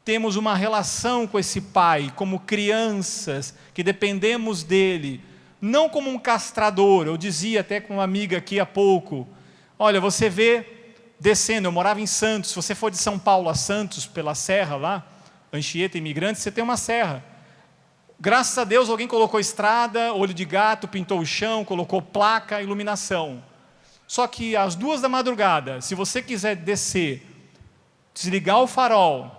temos uma relação com esse pai, como crianças, que dependemos dele, não como um castrador. Eu dizia até com uma amiga aqui há pouco, olha, você vê descendo, eu morava em Santos, se você for de São Paulo a Santos, pela serra lá, Anchieta, Imigrantes, você tem uma serra. Graças a Deus alguém colocou estrada, olho de gato, pintou o chão, colocou placa, iluminação. Só que às 2 da madrugada, se você quiser descer, desligar o farol,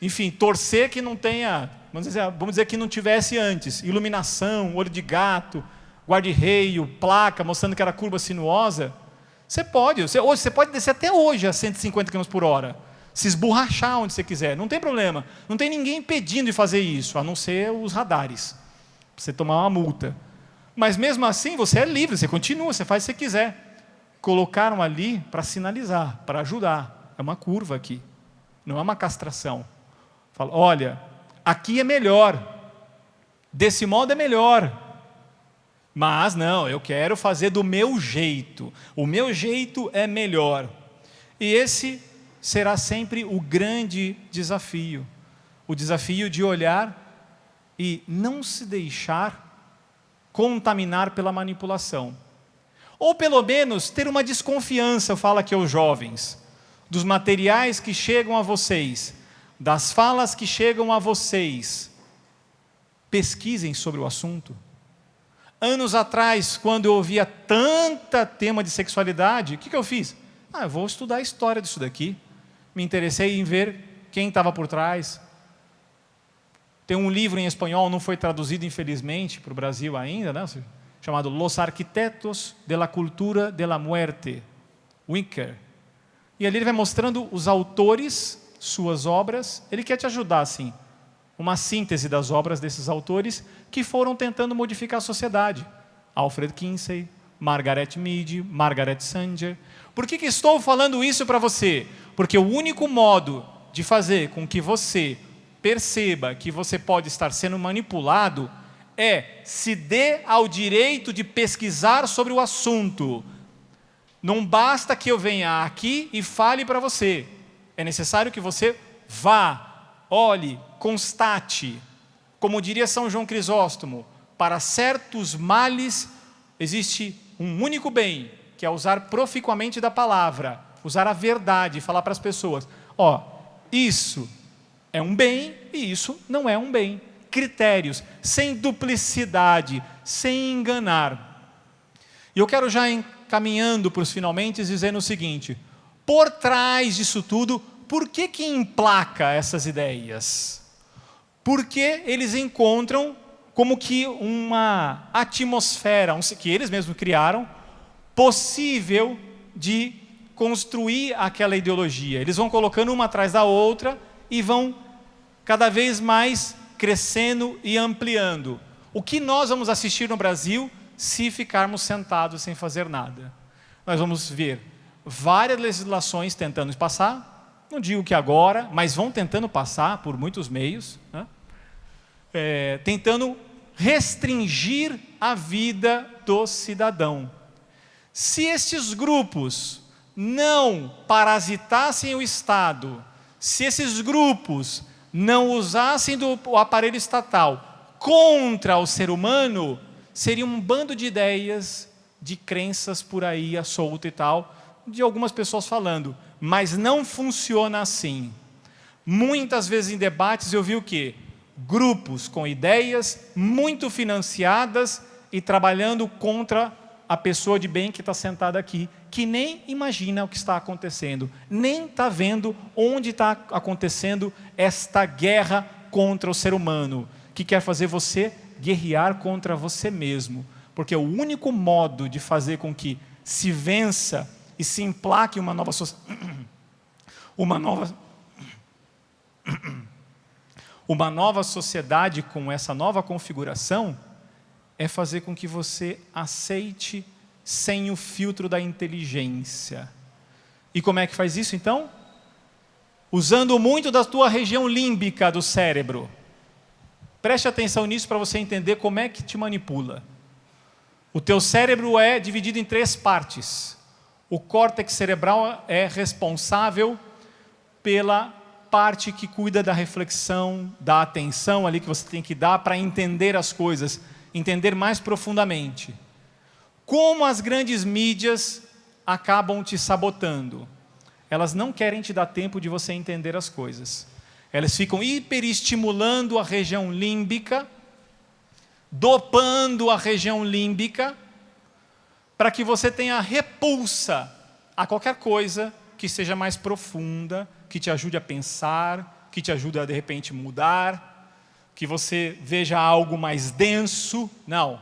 enfim, torcer que não tenha, vamos dizer que não tivesse antes, iluminação, olho de gato, guarda-reio, placa, mostrando que era curva sinuosa, você pode descer até hoje a 150 km por hora. se esborrachar onde você quiser, não tem problema. Não tem ninguém impedindo de fazer isso, a não ser os radares, para você tomar uma multa. Mas mesmo assim, você é livre, você continua, você faz o que você quiser. Colocaram ali para sinalizar, para ajudar. É uma curva aqui, não é uma castração. Fala, olha, aqui é melhor, desse modo é melhor. Mas não, eu quero fazer do meu jeito. O meu jeito é melhor. E esse será sempre o grande desafio. O desafio de olhar e não se deixar contaminar pela manipulação. Ou pelo menos ter uma desconfiança, fala aqui aos jovens, dos materiais que chegam a vocês, das falas que chegam a vocês. Pesquisem sobre o assunto. Anos atrás, quando eu ouvia tanta tema de sexualidade, o que eu fiz? Eu vou estudar a história disso daqui. Me interessei em ver quem estava por trás. Tem um livro em espanhol, não foi traduzido infelizmente para o Brasil ainda, né? Chamado Los Arquitectos de la Cultura de la Muerte, Winker. E ali ele vai mostrando os autores, suas obras. Ele quer te ajudar, assim, uma síntese das obras desses autores que foram tentando modificar a sociedade. Alfred Kinsey, Margaret Mead, Margaret Sanger. Por que estou falando isso para você? Porque o único modo de fazer com que você perceba que você pode estar sendo manipulado é se dê ao direito de pesquisar sobre o assunto. Não basta que eu venha aqui e fale para você. É necessário que você vá, olhe, constate. Como diria São João Crisóstomo, para certos males existe um único bem, que é usar proficuamente da palavra, usar a verdade, falar para as pessoas, isso é um bem e isso não é um bem. Critérios, sem duplicidade, sem enganar. E eu quero já encaminhando para os finalmente, dizendo o seguinte, por trás disso tudo, por que emplaca essas ideias? Porque eles encontram como que uma atmosfera, que eles mesmos criaram, possível de construir aquela ideologia. Eles vão colocando uma atrás da outra e vão cada vez mais crescendo e ampliando. O que nós vamos assistir no Brasil se ficarmos sentados sem fazer nada? Nós vamos ver várias legislações tentando passar, não digo que agora, mas vão tentando passar por muitos meios, né? Tentando restringir a vida do cidadão. Se estes grupos não parasitassem o Estado, se esses grupos não usassem do aparelho estatal contra o ser humano, seria um bando de ideias, de crenças por aí, à solta e tal, de algumas pessoas falando, mas não funciona assim. Muitas vezes em debates eu vi o quê? Grupos com ideias muito financiadas e trabalhando contra a pessoa de bem que está sentada aqui, que nem imagina o que está acontecendo, nem está vendo onde está acontecendo esta guerra contra o ser humano, que quer fazer você guerrear contra você mesmo, porque o único modo de fazer com que se vença e se emplaque uma nova sociedade com essa nova configuração é fazer com que você aceite sem o filtro da inteligência. E como é que faz isso então? Usando muito da tua região límbica do cérebro. Preste atenção nisso para você entender como é que te manipula. O teu cérebro é dividido em 3 partes. O córtex cerebral é responsável pela parte que cuida da reflexão, da atenção ali que você tem que dar para entender as coisas, entender mais profundamente. Como as grandes mídias acabam te sabotando? Elas não querem te dar tempo de você entender as coisas. Elas ficam hiperestimulando a região límbica, dopando a região límbica, para que você tenha repulsa a qualquer coisa que seja mais profunda, que te ajude a pensar, que te ajude a de repente mudar, que você veja algo mais denso. Não,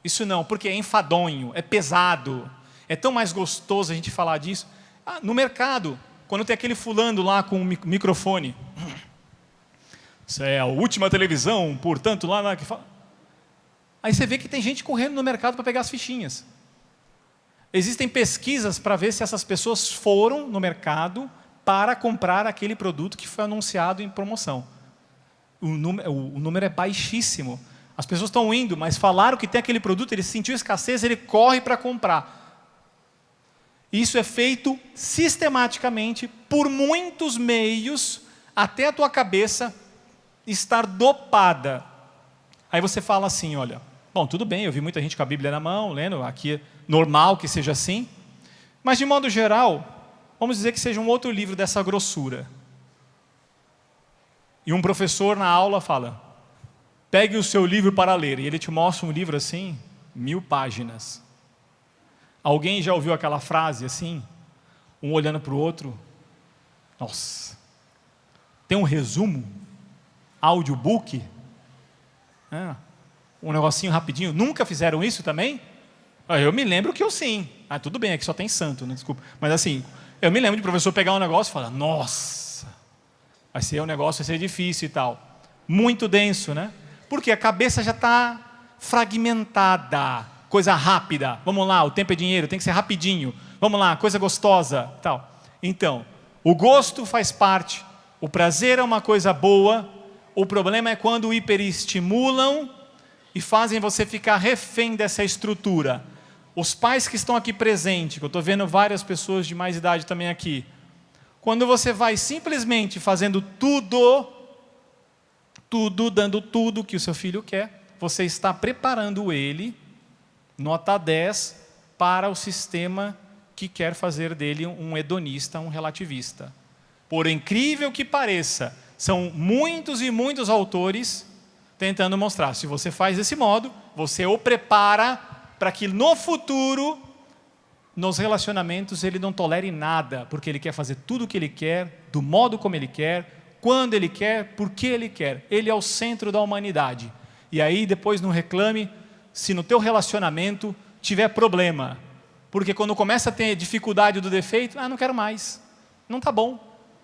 isso não, porque é enfadonho, é pesado, é tão mais gostoso a gente falar disso. No mercado, Quando tem aquele fulano lá com o microfone. Isso é a última televisão, portanto, lá que fala. Aí você vê que tem gente correndo no mercado para pegar as fichinhas. Existem pesquisas para ver se essas pessoas foram no mercado para comprar aquele produto que foi anunciado em promoção. O número é baixíssimo. As pessoas estão indo, mas falaram que tem aquele produto, ele sentiu escassez, ele corre para comprar. Isso é feito sistematicamente por muitos meios, até a tua cabeça estar dopada. Aí você fala assim, olha, bom, tudo bem, eu vi muita gente com a Bíblia na mão, lendo, aqui é normal que seja assim, mas de modo geral, vamos dizer que seja um outro livro dessa grossura. E um professor na aula fala, pegue o seu livro para ler, e ele te mostra um livro assim, 1000 páginas. Alguém já ouviu aquela frase assim? Um olhando para o outro, nossa, tem um resumo? Audiobook? Um negocinho rapidinho. Nunca fizeram isso também? Eu me lembro que eu sim. Tudo bem, aqui só tem santo, né? Desculpa. Mas assim, eu me lembro de professor pegar um negócio e falar, nossa, o negócio vai ser difícil e tal. Muito denso, né? Porque a cabeça já está fragmentada. Coisa rápida. Vamos lá, o tempo é dinheiro, tem que ser rapidinho. Vamos lá, coisa gostosa, tal. Então, o gosto faz parte. O prazer é uma coisa boa. O problema é quando hiperestimulam e fazem você ficar refém dessa estrutura. Os pais que estão aqui presentes, que eu estou vendo várias pessoas de mais idade também aqui, quando você vai simplesmente fazendo tudo, dando tudo que o seu filho quer, você está preparando ele, nota 10, para o sistema que quer fazer dele um hedonista, um relativista. Por incrível que pareça, são muitos e muitos autores tentando mostrar, se você faz desse modo, você o prepara para que no futuro, nos relacionamentos, ele não tolere nada, porque ele quer fazer tudo o que ele quer, do modo como ele quer, quando ele quer, porque ele quer. Ele é o centro da humanidade. E aí depois não reclame se no teu relacionamento tiver problema, porque quando começa a ter dificuldade do defeito, não quero mais, não está bom,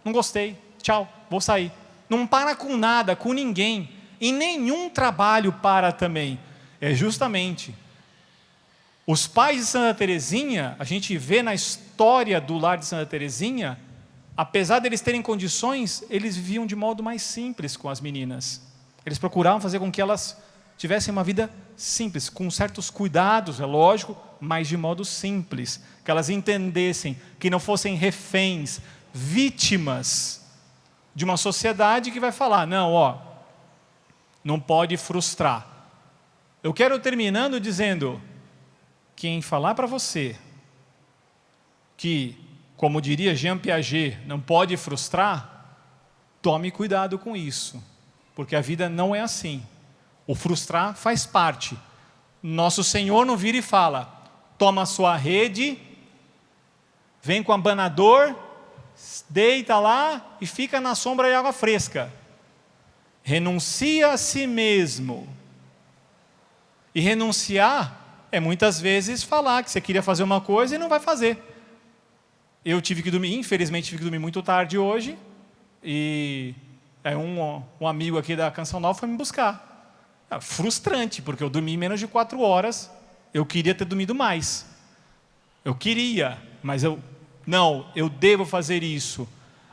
não gostei, tchau, vou sair. Não para com nada, com ninguém, em nenhum trabalho para também. É justamente os pais de Santa Teresinha, a gente vê na história do lar de Santa Teresinha, apesar deles terem condições, eles viviam de modo mais simples com as meninas. Eles procuravam fazer com que elas tivessem uma vida simples, com certos cuidados, é lógico, mas de modo simples, que elas entendessem, que não fossem reféns, vítimas de uma sociedade que vai falar, não pode frustrar. Eu quero terminando dizendo, quem falar para você que, como diria Jean Piaget, não pode frustrar, tome cuidado com isso, porque a vida não é assim. O frustrar faz parte. Nosso Senhor não vira e fala, toma a sua rede, vem com o abanador, deita lá e fica na sombra de água fresca. Renuncia a si mesmo. E renunciar é muitas vezes falar que você queria fazer uma coisa e não vai fazer. Eu tive que dormir, infelizmente tive que dormir muito tarde hoje, e um amigo aqui da Canção Nova foi me buscar. Frustrante, porque eu dormi menos de 4 horas, eu queria ter dormido mais. Eu queria, mas eu devo fazer isso.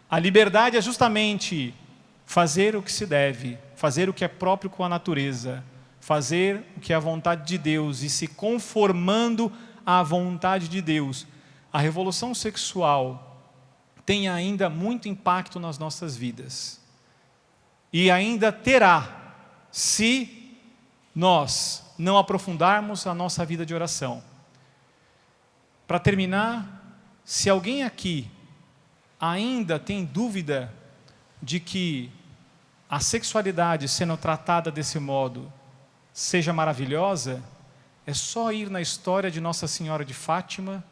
A liberdade é justamente fazer o que se deve, fazer o que é próprio com a natureza, fazer o que é a vontade de Deus e se conformando à vontade de Deus. A revolução sexual tem ainda muito impacto nas nossas vidas. E ainda terá, se nós não aprofundarmos a nossa vida de oração. Para terminar, se alguém aqui ainda tem dúvida de que a sexualidade sendo tratada desse modo seja maravilhosa, é só ir na história de Nossa Senhora de Fátima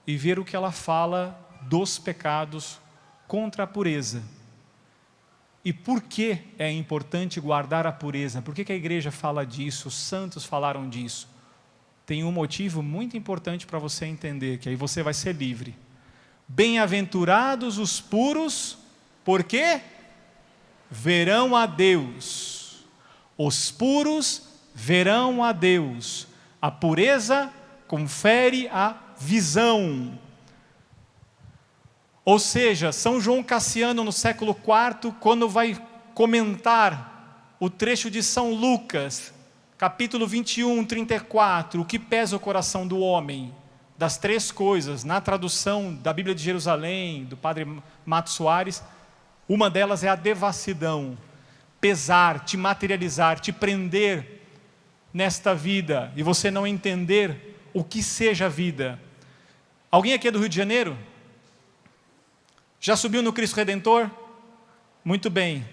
e ver o que ela fala dos pecados contra a pureza. E por que é importante guardar a pureza? Por que a igreja fala disso? Os santos falaram disso? Tem um motivo muito importante para você entender, que aí você vai ser livre. Bem-aventurados os puros, porque verão a Deus. Os puros verão a Deus. A pureza confere a visão. Ou seja, São João Cassiano, no século IV, quando vai comentar o trecho de São Lucas, capítulo 21, 34, o que pesa o coração do homem, das três coisas, na tradução da Bíblia de Jerusalém, do padre Mato Soares, uma delas é a devassidão, pesar, te materializar, te prender nesta vida, e você não entender o que seja a vida. Alguém aqui é do Rio de Janeiro? Já subiu no Cristo Redentor? Muito bem.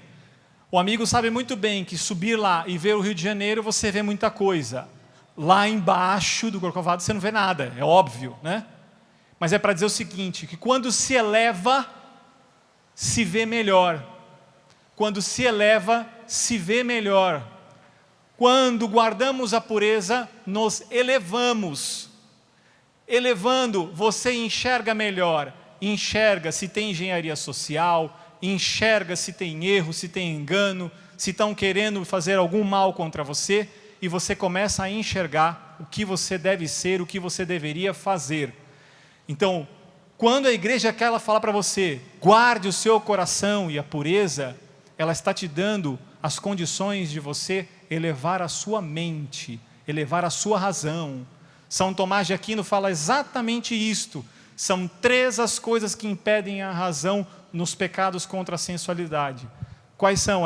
O amigo sabe muito bem que subir lá e ver o Rio de Janeiro, você vê muita coisa. Lá embaixo do Corcovado você não vê nada, é óbvio, né? Mas é para dizer o seguinte, que quando se eleva, se vê melhor. Quando se eleva, se vê melhor. Quando guardamos a pureza, nos elevamos. Elevando, você enxerga melhor. Enxerga se tem engenharia social, enxerga se tem erro, se tem engano, se estão querendo fazer algum mal contra você, e você começa a enxergar o que você deve ser, o que você deveria fazer. Então, quando a igreja quer falar para você, guarde o seu coração e a pureza, ela está te dando as condições de você elevar a sua mente, elevar a sua razão. São Tomás de Aquino fala exatamente isto. São três as coisas que impedem a razão nos pecados contra a sensualidade. Quais são?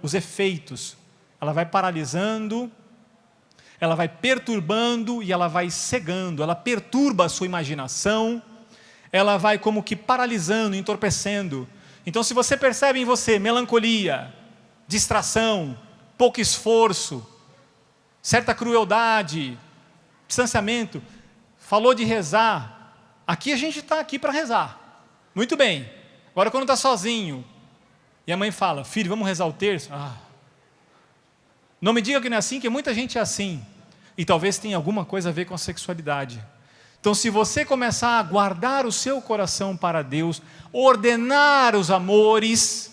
Os efeitos. Ela vai paralisando, ela vai perturbando e ela vai cegando. Ela perturba a sua imaginação, ela vai como que paralisando, entorpecendo. Então, se você percebe em você melancolia, distração, pouco esforço, certa crueldade, distanciamento, falou de rezar. Aqui a gente está aqui para rezar. Muito bem. Agora quando está sozinho, e a mãe fala, filho, vamos rezar o terço? Não me diga que não é assim, que muita gente é assim. E talvez tenha alguma coisa a ver com a sexualidade. Então, se você começar a guardar o seu coração para Deus, ordenar os amores,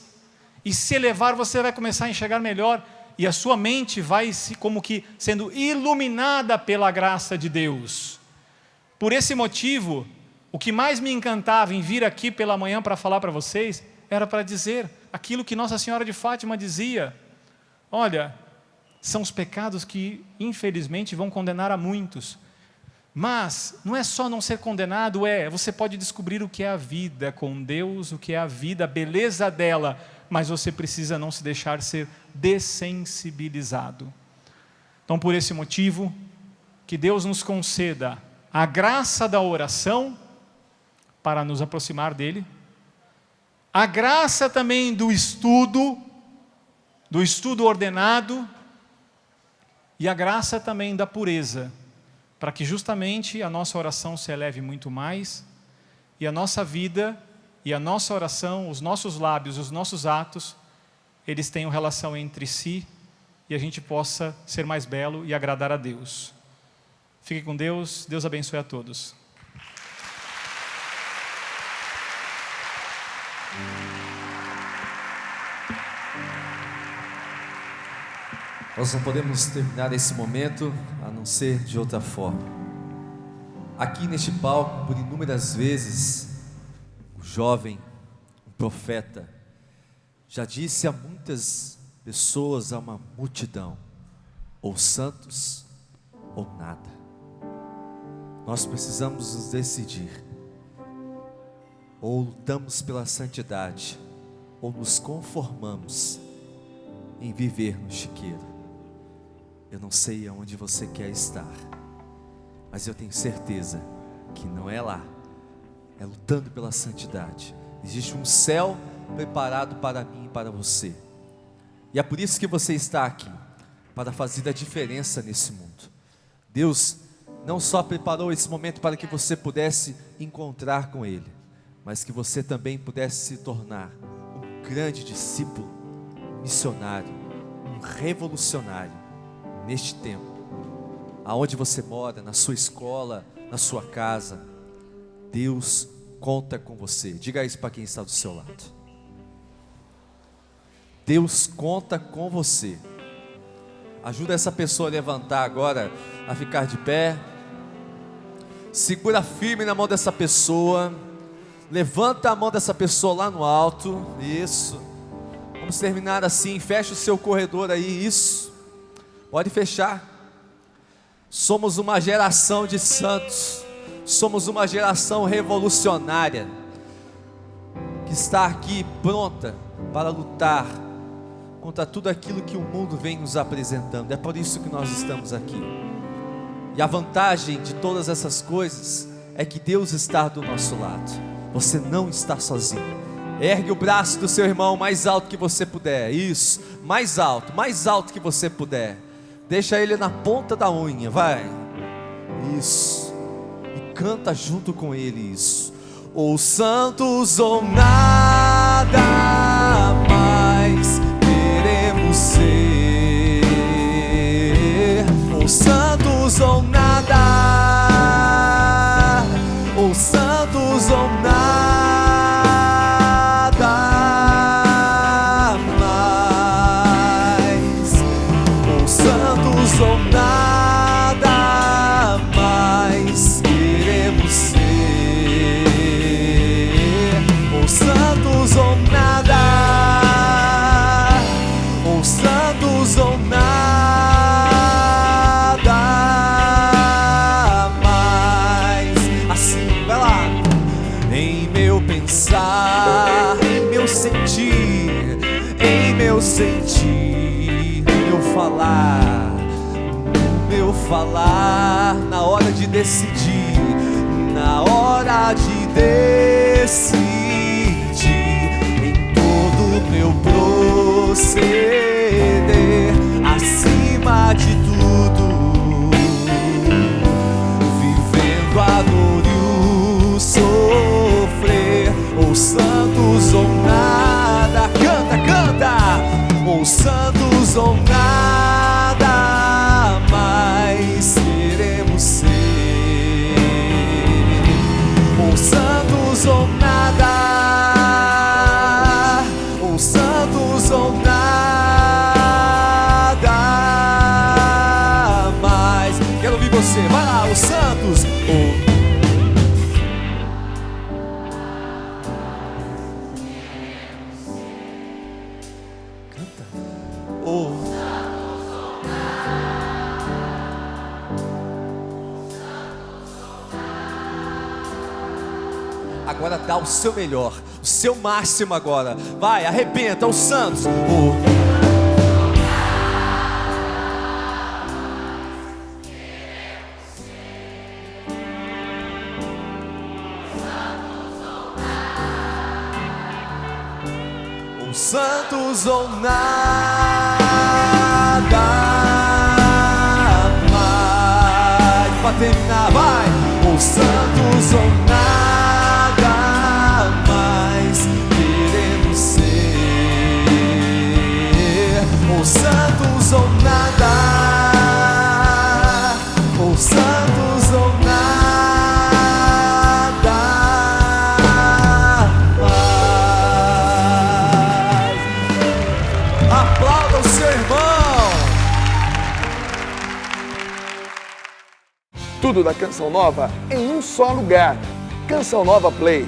e se elevar, você vai começar a enxergar melhor, e a sua mente vai como que sendo iluminada pela graça de Deus. Por esse motivo, o que mais me encantava em vir aqui pela manhã para falar para vocês, era para dizer aquilo que Nossa Senhora de Fátima dizia. Olha, são os pecados que infelizmente vão condenar a muitos. Mas não é só não ser condenado, você pode descobrir o que é a vida com Deus, o que é a vida, a beleza dela, mas você precisa não se deixar ser dessensibilizado. Então, por esse motivo, que Deus nos conceda a graça da oração, para nos aproximar dele, a graça também do estudo ordenado, e a graça também da pureza, para que justamente a nossa oração se eleve muito mais, e a nossa vida, e a nossa oração, os nossos lábios, os nossos atos, eles tenham relação entre si, e a gente possa ser mais belo e agradar a Deus. Fique com Deus, Deus abençoe a todos.
Nós não podemos terminar esse momento a não ser de outra forma. Aqui neste palco, por inúmeras vezes, o jovem, o profeta, já disse a muitas pessoas, a uma multidão, ou santos ou nada. Nós precisamos nos decidir. Ou lutamos pela santidade, ou nos conformamos em viver no chiqueiro. Eu não sei aonde você quer estar, mas eu tenho certeza que não é lá, é lutando pela santidade. Existe um céu preparado para mim e para você, e é por isso que você está aqui, para fazer a diferença nesse mundo. Deus não só preparou esse momento para que você pudesse encontrar com Ele, mas que você também pudesse se tornar um grande discípulo, um missionário, um revolucionário neste tempo, aonde você mora, na sua escola, na sua casa. Deus conta com você. Diga isso para quem está do seu lado. Deus conta com você. Ajuda essa pessoa a levantar agora, a ficar de pé. Segura firme na mão dessa pessoa. Levanta a mão dessa pessoa lá no alto. Isso. Vamos terminar assim. Fecha o seu corredor aí. Isso. Pode fechar. Somos uma geração de santos. Somos uma geração revolucionária que está aqui pronta para lutar contra tudo aquilo que o mundo vem nos apresentando. É por isso que nós estamos aqui. E a vantagem de todas essas coisas é que Deus está do nosso lado. Você não está sozinho. Ergue o braço do seu irmão mais alto que você puder. Isso, mais alto que você puder. Deixa ele na ponta da unha, vai. Isso. E canta junto com ele isso. Ou santos ou nada mais queremos ser. Ou santos ou nada. Ou santos ou nada mais. Ou santos ou nada mais queremos ser. Ou santos ou nada. Ou santos ou nada mais. Assim, vai lá. Em meu pensar, em meu sentir, em meu sentir, meu falar, na hora de decidir, na hora de decidir, em todo meu proceder, acima de tudo, vivendo a dor e o sofrer, ou santos ou nada, canta, canta, ou santos ou nada mais queremos ser, ou santos ou nada, ou santos ou nada mais. Quero ouvir você, vai lá, os santos ou agora dá o seu melhor, o seu máximo agora. Vai, arrebenta os santos. Os santos ou nada mais. Pra terminar, vai. Os santos ou nada mais queremos ser. Os santos ou nada. Os santos ou nada mais. Aplauda o seu irmão.
Tudo da Canção Nova em um só lugar. Canção Nova Play.